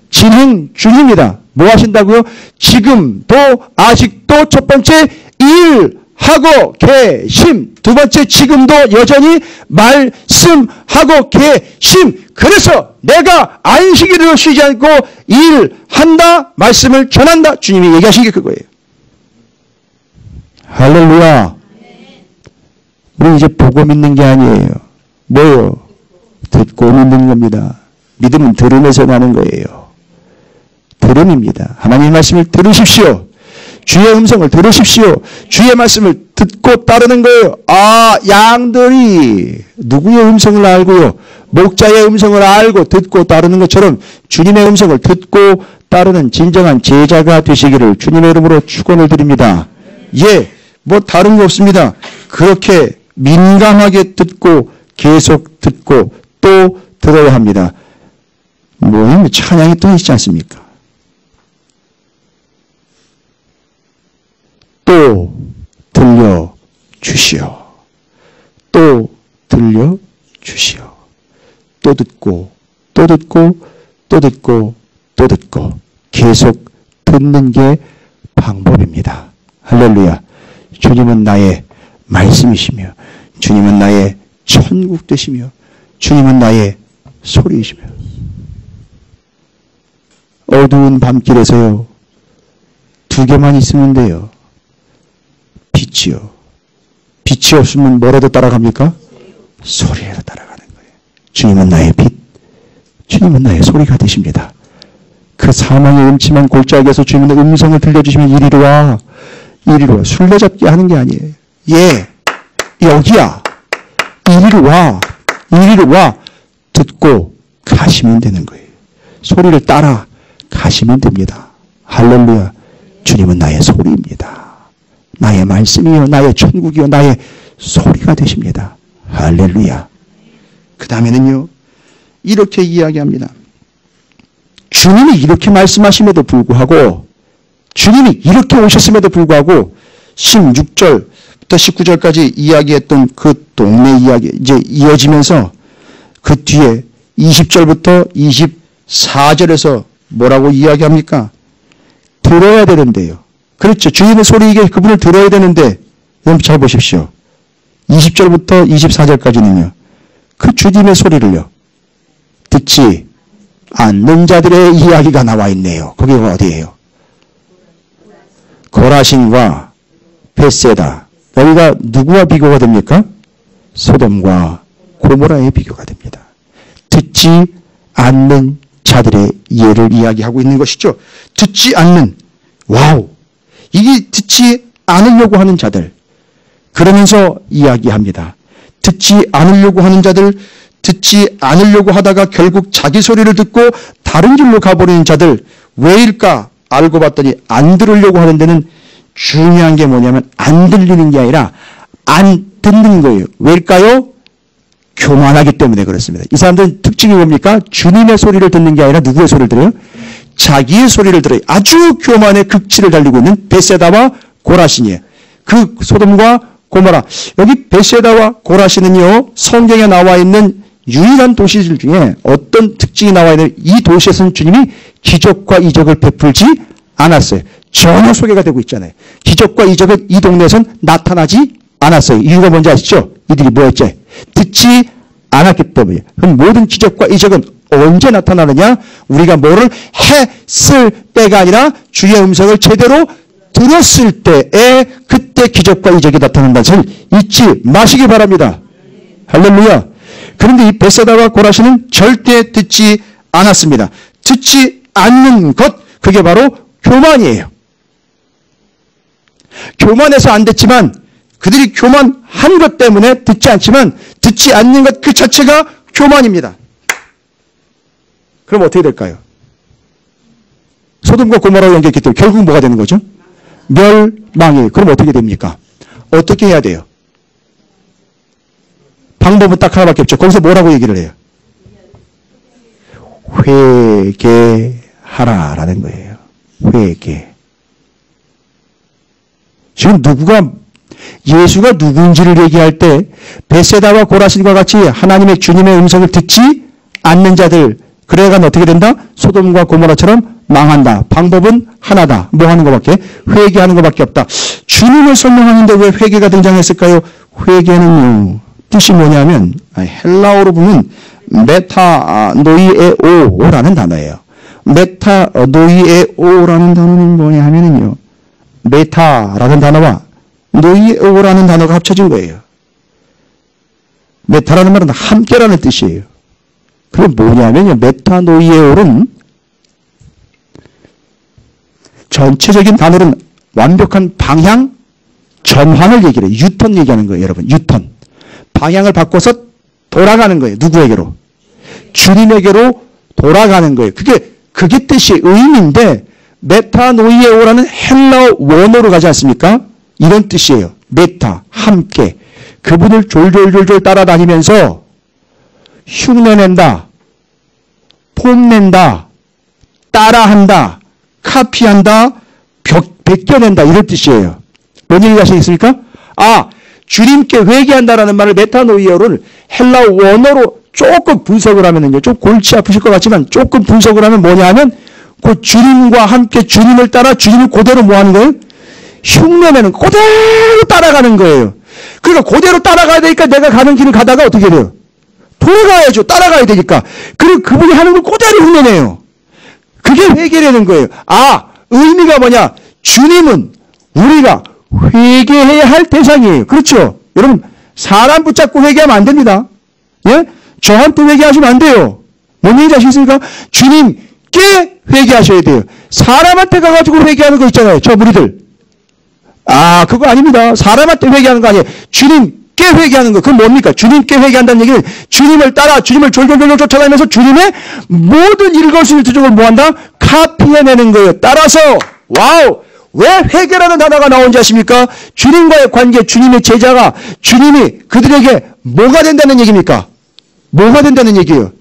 진행 중입니다. 뭐 하신다고요? 지금도 아직도 첫 번째 일하고 계심. 두 번째 지금도 여전히 말씀하고 계심. 그래서 내가 안식일을 쉬지 않고 일한다. 말씀을 전한다. 주님이 얘기하신 게 그거예요. 할렐루야. 우리 이제 보고 믿는 게 아니에요. 뭐요? 듣고 믿는 겁니다. 믿음은 들음에서 나는 거예요. 들음입니다. 하나님의 말씀을 들으십시오. 주의 음성을 들으십시오. 주의 말씀을 듣고 따르는 거예요. 아, 양들이 누구의 음성을 알고요, 목자의 음성을 알고 듣고 따르는 것처럼 주님의 음성을 듣고 따르는 진정한 제자가 되시기를 주님의 이름으로 축원을 드립니다. 예, 뭐 다른 거 없습니다. 그렇게 민감하게 듣고 계속 듣고 또 들어야 합니다. 뭐냐면 찬양이 또 있지 않습니까? 또 들려주시오. 또 들려주시오. 또 듣고 또 듣고 또 듣고 또 듣고 계속 듣는 게 방법입니다. 할렐루야. 주님은 나의 말씀이시며 주님은 나의 천국 되시며 주님은 나의 소리이시며 어두운 밤길에서요. 두 개만 있으면 돼요. 빛이요. 빛이 없으면 뭐라도 따라갑니까? 소리라도 따라가는 거예요. 주님은 나의 빛, 주님은 나의 소리가 되십니다. 그 사망의 음침한 골짜기에서 주님의 음성을 들려주시면 이리로 와, 이리로 와. 술래잡기 하는 게 아니에요. 예, 여기야. 이리로 와, 이리로 와. 듣고 가시면 되는 거예요. 소리를 따라 가시면 됩니다. 할렐루야. 주님은 나의 소리입니다. 나의 말씀이요, 나의 천국이요, 나의 소리가 되십니다. 할렐루야. 그 다음에는요, 이렇게 이야기합니다. 주님이 이렇게 말씀하심에도 불구하고, 주님이 이렇게 오셨음에도 불구하고, 16절부터 19절까지 이야기했던 그 동네 이야기, 이제 이어지면서 그 뒤에 20절부터 24절에서 뭐라고 이야기합니까? 들어야 되는데요. 그렇죠. 주님의 소리, 이게 그분을 들어야 되는데, 여러분 잘 보십시오. 20절부터 24절까지는요. 그 주님의 소리를요. 듣지 않는 자들의 이야기가 나와 있네요. 거기가 어디예요? 고라신과 벳세다. 여기가 누구와 비교가 됩니까? 소돔과 고모라의 비교가 됩니다. 듣지 않는 자들의 예를 이야기하고 있는 것이죠. 듣지 않는, 와우. 이게 듣지 않으려고 하는 자들. 그러면서 이야기합니다. 듣지 않으려고 하는 자들, 듣지 않으려고 하다가 결국 자기 소리를 듣고 다른 길로 가버리는 자들, 왜일까? 알고 봤더니 안 들으려고 하는 데는 중요한 게 뭐냐면 안 들리는 게 아니라 안 듣는 거예요. 왜일까요? 교만하기 때문에 그렇습니다. 이 사람들은 특징이 뭡니까? 주님의 소리를 듣는 게 아니라 누구의 소리를 들어요? 자기의 소리를 들어요. 아주 교만의 극치를 달리고 있는 벳세다와 고라신이에요. 그 소돔과 고모라. 여기 벳세다와 고라신은요, 성경에 나와 있는 유일한 도시들 중에 어떤 특징이 나와 있는, 이 도시에서는 주님이 기적과 이적을 베풀지 않았어요. 전혀 소개가 되고 있잖아요. 기적과 이적은 이 동네에선 나타나지 않았어요. 이유가 뭔지 아시죠? 이들이 뭐였지? 듣지 않았기 때문에. 그럼 모든 기적과 이적은 언제 나타나느냐? 우리가 뭐를 했을 때가 아니라 주의 음성을 제대로 들었을 때에 그때 기적과 이적이 나타난다는 것을 잊지 마시기 바랍니다. 할렐루야. 그런데 이 벳세다와 고라신은 절대 듣지 않았습니다. 듣지 않는 것, 그게 바로 교만이에요. 교만해서 안 됐지만, 그들이 교만한 것 때문에 듣지 않지만, 듣지 않는 것 그 자체가 교만입니다. 그럼 어떻게 될까요? 소돔과 고모라와 연결했기 때문에 결국 뭐가 되는 거죠? 멸망이에요. 그럼 어떻게 됩니까? 어떻게 해야 돼요? 방법은 딱 하나밖에 없죠. 거기서 뭐라고 얘기를 해요? 회개하라라는 거예요. 회개. 지금 예수가 누군지를 얘기할 때 벳세다와 고라신과 같이 하나님의 주님의 음성을 듣지 않는 자들, 그래가 어떻게 된다? 소돔과 고모라처럼 망한다. 방법은 하나다. 뭐 하는 것밖에? 회개하는 것밖에 없다. 주님을 설명하는데 왜 회개가 등장했을까요? 회개는요, 뜻이 뭐냐면 헬라어로 보면 메타노이에오라는 단어예요. 메타노이에오라는 단어는 뭐냐 하면은요, 메타라는 단어와 노이에오라는 단어가 합쳐진 거예요. 메타라는 말은 함께라는 뜻이에요. 그게 뭐냐면요, 메타노이에오는 전체적인 단어는 완벽한 방향 전환을 얘기를 해요. 유턴 얘기하는 거예요, 여러분. 유턴. 방향을 바꿔서 돌아가는 거예요. 누구에게로? 주님에게로 돌아가는 거예요. 그게 뜻이 의미인데, 메타노이에오라는 헬라어 원어로 가지 않습니까? 이런 뜻이에요. 메타, 함께. 그분을 졸졸졸졸 따라다니면서 흉내낸다, 폼낸다, 따라한다, 카피한다, 베껴낸다 이런 뜻이에요. 뭔 얘기 하시겠습니까? 주님께 회개한다라는 말을 메타노이어를 헬라 원어로 조금 분석을 하면은요, 좀 골치 아프실 것 같지만 조금 분석을 하면 뭐냐 하면 그 주님과 함께 주님을 따라 주님을 그대로 뭐 하는 거예요? 흉내내는, 그대로 따라가는 거예요. 그러니까 그대로 따라가야 되니까 내가 가는 길을 가다가 어떻게 돼요? 돌아가야죠. 따라가야 되니까. 그리고 그분이 하는 걸 그대로 흉내내요. 그게 회개라는 거예요. 의미가 뭐냐? 주님은 우리가 회개해야 할 대상이에요. 그렇죠? 여러분, 사람 붙잡고 회개하면 안 됩니다. 예? 저한테 회개하시면 안 돼요. 뭔 얘기인지 아시겠습니까? 주님께 회개하셔야 돼요. 사람한테 가가지고 회개하는 거 있잖아요. 저 무리들. 그거 아닙니다. 사람한테 회개하는 거 아니에요. 주님께 회개하는 거. 그건 뭡니까? 주님께 회개한다는 얘기는 주님을 따라 주님을 졸졸졸 쫓아다니면서 주님의 모든 일거수일투족을 뭐한다? 카피해내는 거예요. 따라서 와우! 왜 회개라는 단어가 나온지 아십니까? 주님과의 관계, 주님의 제자가 주님이 그들에게 뭐가 된다는 얘기입니까? 뭐가 된다는 얘기예요?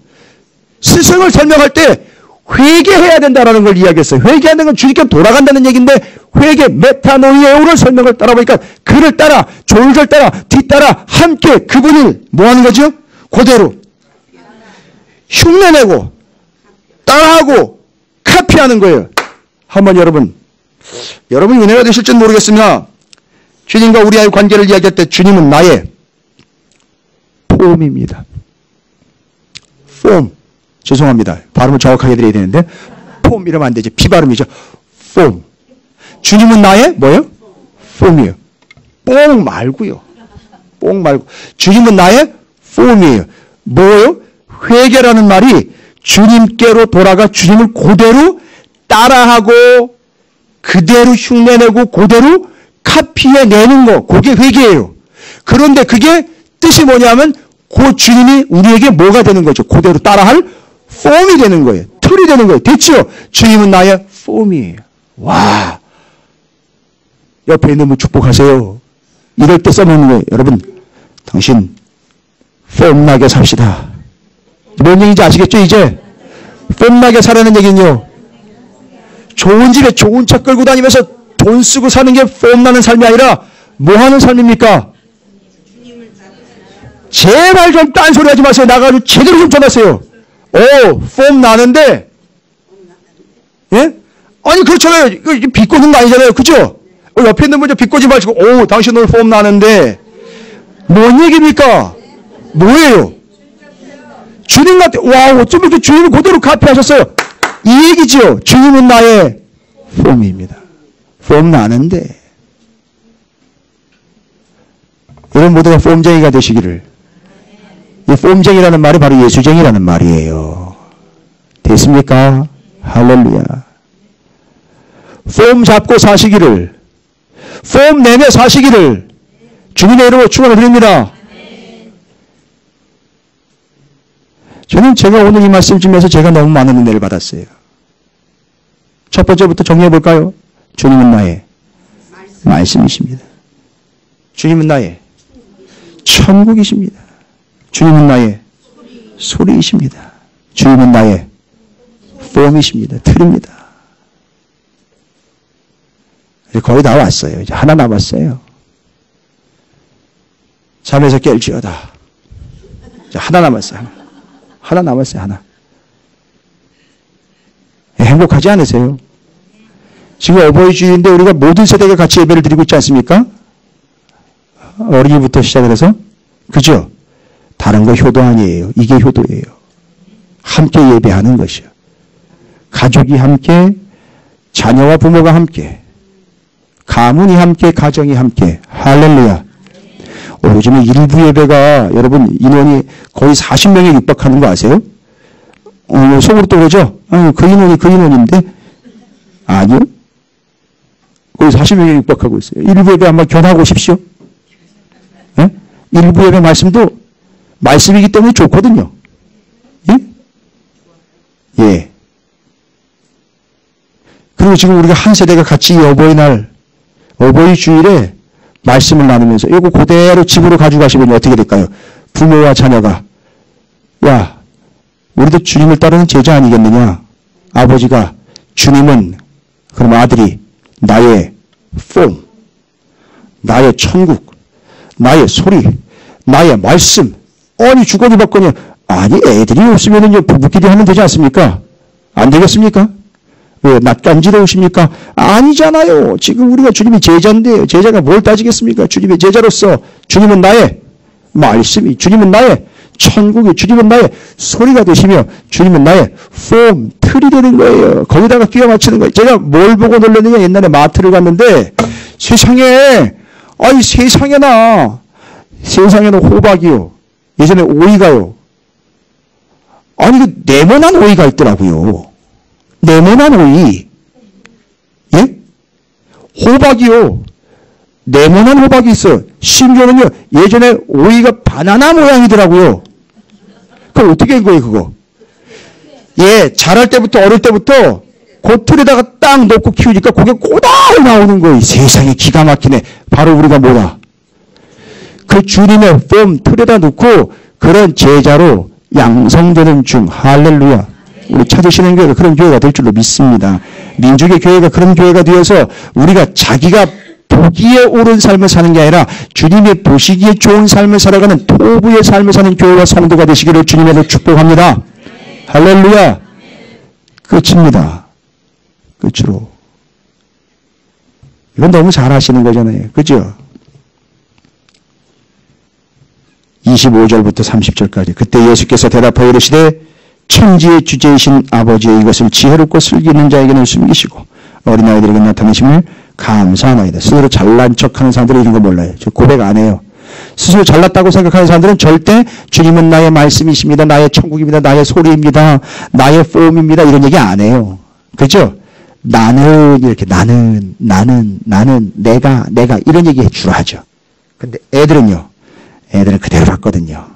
스승을 설명할 때 회개해야 된다는 걸 이야기했어요. 회개하는 건 주님께 돌아간다는 얘기인데 회개, 메타노이에오를 설명을 따라보니까 그를 따라, 졸졸 따라, 뒤따라 함께 그분을 뭐 하는 거죠? 그대로 흉내내고 따라하고 카피하는 거예요. 한번 여러분 은혜가 되실지는 모르겠습니다. 주님과 우리와의 관계를 이야기할 때 주님은 나의 폼입니다. 폼. 죄송합니다. 발음을 정확하게 드려야 되는데 폼 이러면 안 되지. 피발음이죠. 폼. 주님은 나의 뭐예요? 폼이에요. 뽕 말고요. 뽕 말고. 주님은 나의 폼이에요. 뭐예요? 회개라는 말이 주님께로 돌아가 주님을 그대로 따라하고 그대로 흉내내고 그대로 카피해내는 거. 그게 회개예요. 그런데 그게 뜻이 뭐냐면 그 주님이 우리에게 뭐가 되는 거죠? 그대로 따라할 폼이 되는 거예요. 틀이 되는 거예요. 됐죠? 주님은 나의 폼이에요. 와, 옆에 있는 분 축복하세요. 이럴 때 써놓는 거예요. 여러분, 당신 폼나게 삽시다. 뭔 얘기인지 아시겠죠? 이제 폼나게 살라는 얘기는요, 좋은 집에 좋은 차 끌고 다니면서 돈 쓰고 사는 게 폼나는 삶이 아니라 뭐 하는 삶입니까? 제발 좀 딴소리 하지 마세요. 나가지고 제대로 좀 전하세요. 폼 나는데, 예? 아니, 그렇잖아요. 이거 비꼬는 거 아니잖아요. 그죠? 옆에 있는 분이 비꼬지 마시고, 당신 오늘 폼 나는데, 뭔 얘기입니까? 뭐예요? 주님 같아. 와, 어쩜 이렇게 주님을 그대로 카피하셨어요? 이 얘기죠. 주님은 나의 폼입니다. 폼 나는데. 여러분 모두가 폼쟁이가 되시기를. 이 폼쟁이라는 말이 바로 예수쟁이라는 말이에요. 됐습니까? 할렐루야. 폼 잡고 사시기를, 폼 내며 사시기를 주님의 이름으로 축원드립니다. 저는 제가 오늘 이 말씀 주면서 제가 너무 많은 은혜를 받았어요. 첫 번째부터 정리해 볼까요? 주님은 나의 말씀이십니다. 주님은 나의 천국이십니다. 주님은 나의 소리이십니다. 주님은 나의 폼이십니다. 틀입니다. 거의 다 왔어요. 이제 하나 남았어요. 잠에서 깰지어다. 이제 하나 남았어요. 하나 남았어요. 하나. 행복하지 않으세요? 지금 어버이 주일인데 우리가 모든 세대가 같이 예배를 드리고 있지 않습니까? 어린이부터 시작을 해서. 그죠? 다른 거 효도 아니에요. 이게 효도예요. 함께 예배하는 것이요. 가족이 함께, 자녀와 부모가 함께, 가문이 함께, 가정이 함께. 할렐루야. 요즘에 일부 예배가 여러분 인원이 거의 40명에 육박하는 거 아세요? 속으로 또 그러죠? 그 인원인데? 아니요. 거의 40명에 육박하고 있어요. 일부 예배 한번 견하고 오십시오. 네? 일부 예배 말씀도 말씀이기 때문에 좋거든요. 예? 예. 그리고 지금 우리가 한 세대가 같이 어버이날, 어버이 주일에 말씀을 나누면서 이거 그대로 집으로 가져가시면 어떻게 될까요? 부모와 자녀가 야, 우리도 주님을 따르는 제자 아니겠느냐? 아버지가 주님은 그럼 아들이 나의 폼, 나의 천국, 나의 소리, 나의 말씀. 아니 주거니 받거니 아니 애들이 없으면은요 부부끼리 하면 되지 않습니까? 안 되겠습니까? 왜 낯간지러우십니까? 아니잖아요. 지금 우리가 주님이 제자인데요. 제자가 뭘 따지겠습니까? 주님의 제자로서 주님은 나의 말씀이, 주님은 나의 천국이, 주님은 나의 소리가 되시며 주님은 나의 폼, 틀이 되는 거예요. 거기다가 끼워 맞추는 거예요. 제가 뭘 보고 놀랐느냐, 옛날에 마트를 갔는데 세상에 세상에는 호박이요. 예전에 오이가요. 아니 그 네모난 오이가 있더라고요. 네모난 오이. 예? 호박이요. 네모난 호박이 있어요. 심지어는요, 예전에 오이가 바나나 모양이더라고요. 그럼 어떻게 한 거예요, 그거? 예, 자랄 때부터, 어릴 때부터, 그 틀에다가 딱 놓고 키우니까 그게 꼬다리 나오는 거예요. 세상에 기가 막히네. 바로 우리가 뭐다? 그 주님의 폼 틀에다 놓고 그런 제자로 양성되는 중. 할렐루야. 우리 찾으시는 교회가 그런 교회가 될 줄로 믿습니다. 민족의 교회가 그런 교회가 되어서 우리가 자기가 보기에 옳은 삶을 사는 게 아니라 주님이 보시기에 좋은 삶을 살아가는 토부의 삶을 사는 교회와 성도가 되시기를 주님으로 축복합니다. 할렐루야. 끝입니다. 끝으로. 이건 너무 잘 하시는 거잖아요. 그죠? 25절부터 30절까지. 그때 예수께서 대답하여 이르시되 천지의 주제이신 아버지의 이것을 지혜롭고 슬기 있는 자에게는 숨기시고 어린아이들에게 나타내심을 감사하나이다. 스스로 잘난 척하는 사람들이 이런 거 몰라요. 저 고백 안 해요. 스스로 잘났다고 생각하는 사람들은 절대 주님은 나의 말씀이십니다. 나의 천국입니다. 나의 소리입니다. 나의 폼입니다. 이런 얘기 안 해요. 그죠? 나는 이렇게 나는 내가 이런 얘기 주로 하죠. 근데 애들은 그대로 받거든요.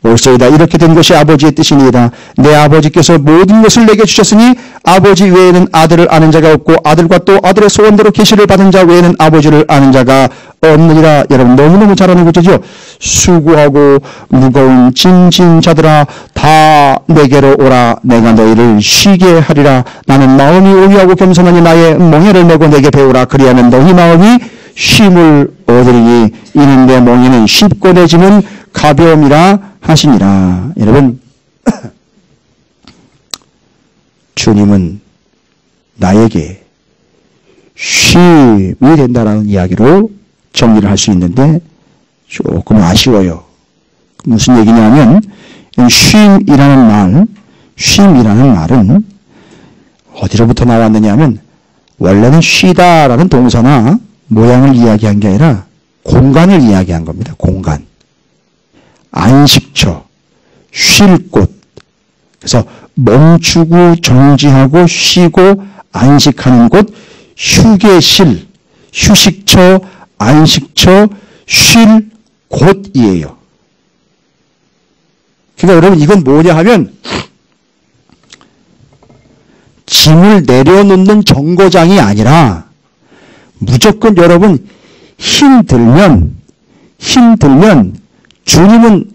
올소이다. 이렇게 된 것이 아버지의 뜻이니이다. 내 아버지께서 모든 것을 내게 주셨으니 아버지 외에는 아들을 아는 자가 없고 아들과 또 아들의 소원대로 계시를 받은 자 외에는 아버지를 아는 자가 없느니라. 여러분 너무너무 잘하는 거죠. 수고하고 무거운 짐진 자들아 다 내게로 오라. 내가 너희를 쉬게 하리라. 나는 마음이 오유하고 겸손하니 나의 멍에를 메고 내게 배우라. 그리하면 너희 마음이 쉼을 얻으리니 이는 내 멍에는 쉽고 내 짐은 가벼움이라 하시니라. 여러분 주님은 나에게 쉼이 된다라는 이야기로 정리를 할 수 있는데 조금 아쉬워요. 무슨 얘기냐면 쉼이라는 말은 어디로부터 나왔느냐 하면 원래는 쉬다라는 동사나 모양을 이야기한 게 아니라 공간을 이야기한 겁니다. 공간. 안식처, 쉴 곳. 그래서 멈추고 정지하고 쉬고 안식하는 곳, 휴게실, 휴식처, 안식처, 쉴 곳이에요. 그러니까 여러분 이건 뭐냐 하면 짐을 내려놓는 정거장이 아니라 무조건 여러분 힘들면 주님은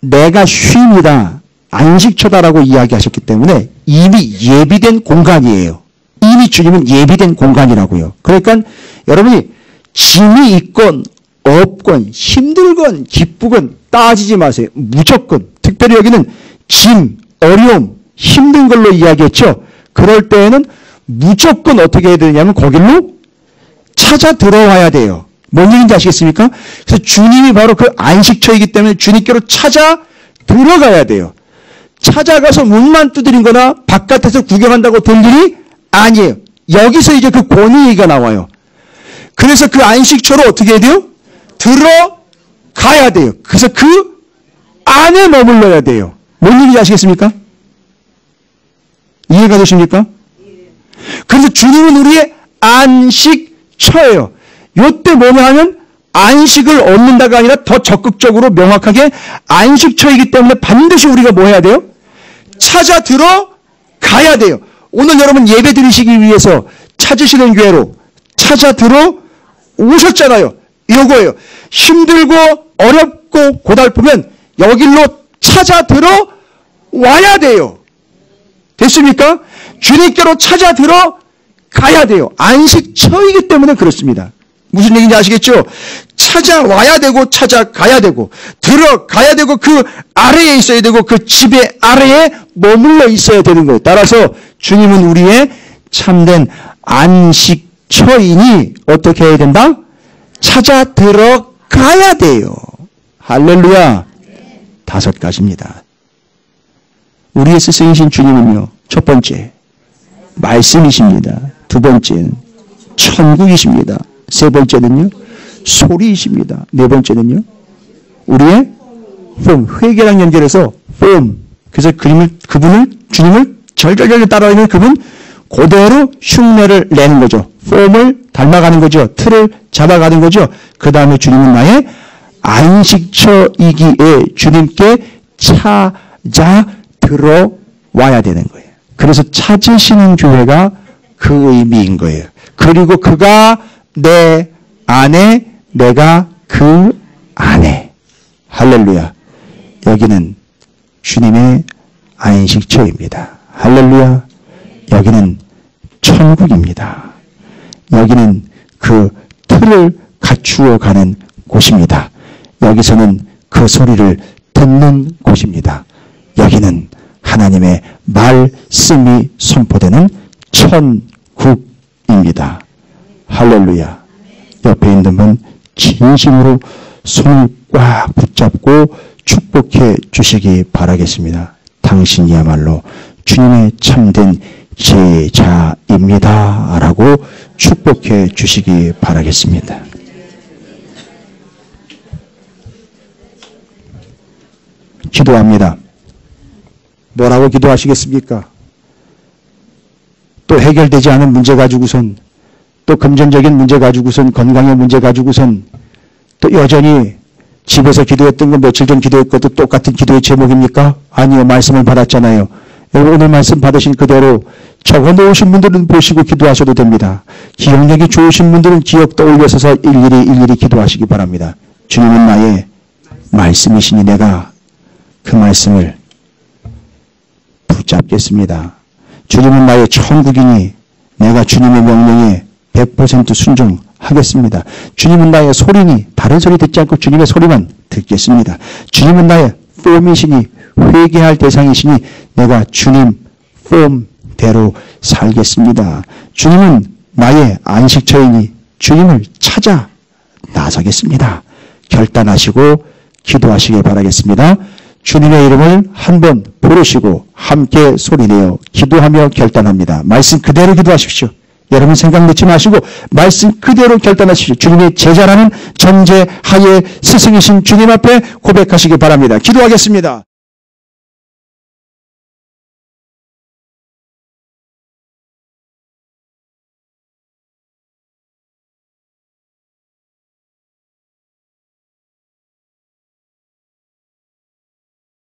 내가 쉼이다, 안식처다라고 이야기하셨기 때문에 이미 예비된 공간이에요. 이미 주님은 예비된 공간이라고요. 그러니까 여러분이 짐이 있건 없건 힘들건 기쁘건 따지지 마세요. 무조건. 특별히 여기는 짐, 어려움, 힘든 걸로 이야기했죠. 그럴 때에는 무조건 어떻게 해야 되냐면 거길로 찾아 들어와야 돼요. 뭔 얘기인지 아시겠습니까? 그래서 주님이 바로 그 안식처이기 때문에 주님께로 찾아 들어가야 돼요. 찾아가서 문만 두드린 거나 바깥에서 구경한다고 될 일이 아니에요. 여기서 이제 그 권위가 나와요. 그래서 그 안식처로 어떻게 해야 돼요? 들어가야 돼요. 그래서 그 안에 머물러야 돼요. 뭔 얘기인지 아시겠습니까? 이해가 되십니까? 그래서 주님은 우리의 안식처예요. 요때 뭐냐 하면 안식을 얻는다가 아니라 더 적극적으로 명확하게 안식처이기 때문에 반드시 우리가 뭐 해야 돼요? 찾아 들어가야 돼요. 오늘 여러분 예배 드리시기 위해서 찾으시는 교회로 찾아 들어오셔야 오셨잖아요. 이거예요. 힘들고 어렵고 고달프면 여길로 찾아 들어와야 돼요. 됐습니까? 주님께로 찾아 들어가야 돼요. 안식처이기 때문에 그렇습니다. 무슨 얘기인지 아시겠죠? 찾아와야 되고 찾아가야 되고 들어가야 되고 그 아래에 있어야 되고 그 지배 아래에 머물러 있어야 되는 거예요. 따라서 주님은 우리의 참된 안식처이니 어떻게 해야 된다? 찾아 들어가야 돼요. 할렐루야. 5가지입니다. 우리의 스승이신 주님은요. 첫 번째 말씀이십니다. 두 번째는 천국이십니다. 세 번째는요. 소리이십니다. 네 번째는요. 우리의 폼, 회개랑 연결해서 폼. 그래서 주님을 절절절 따라가는 그분 그대로 흉내를 내는 거죠. 폼을 닮아가는 거죠. 틀을 잡아가는 거죠. 그 다음에 주님은 나의 안식처이기에 주님께 찾아 들어와야 되는 거예요. 그래서 찾으시는 교회가 그 의미인 거예요. 그리고 그가 내 안에, 내가 그 안에. 할렐루야. 여기는 주님의 안식처입니다. 할렐루야. 여기는 천국입니다. 여기는 그 틀을 갖추어 가는 곳입니다. 여기서는 그 소리를 듣는 곳입니다. 여기는 하나님의 말씀이 선포되는 천국입니다. 할렐루야. 옆에 있는 분 진심으로 손을 꽉 붙잡고 축복해 주시기 바라겠습니다. 당신이야말로 주님의 참된 제자입니다. 라고 축복해 주시기 바라겠습니다. 기도합니다. 뭐라고 기도하시겠습니까? 또 해결되지 않은 문제 가지고선, 또 금전적인 문제 가지고선, 건강의 문제 가지고선, 또 여전히 집에서 기도했던 건 며칠 전 기도했고도 똑같은 기도의 제목입니까? 아니요. 말씀을 받았잖아요. 여러분 오늘 말씀 받으신 그대로 적어놓으신 분들은 보시고 기도하셔도 됩니다. 기억력이 좋으신 분들은 기억 떠올려서 일일이 기도하시기 바랍니다. 주님은 나의 말씀이시니 내가 그 말씀을 붙잡겠습니다. 주님은 나의 천국이니 내가 주님의 명령에 100% 순종하겠습니다. 주님은 나의 소리니 다른 소리 듣지 않고 주님의 소리만 듣겠습니다. 주님은 나의 폼이시니 회개할 대상이시니 내가 주님 폼대로 살겠습니다. 주님은 나의 안식처이니 주님을 찾아 나서겠습니다. 결단하시고 기도하시길 바라겠습니다. 주님의 이름을 한번 부르시고 함께 소리내어 기도하며 결단합니다. 말씀 그대로 기도하십시오. 여러분 생각 넣지 마시고 말씀 그대로 결단하십시오. 주님의 제자라는 전제하에 스승이신 주님 앞에 고백하시기 바랍니다. 기도하겠습니다.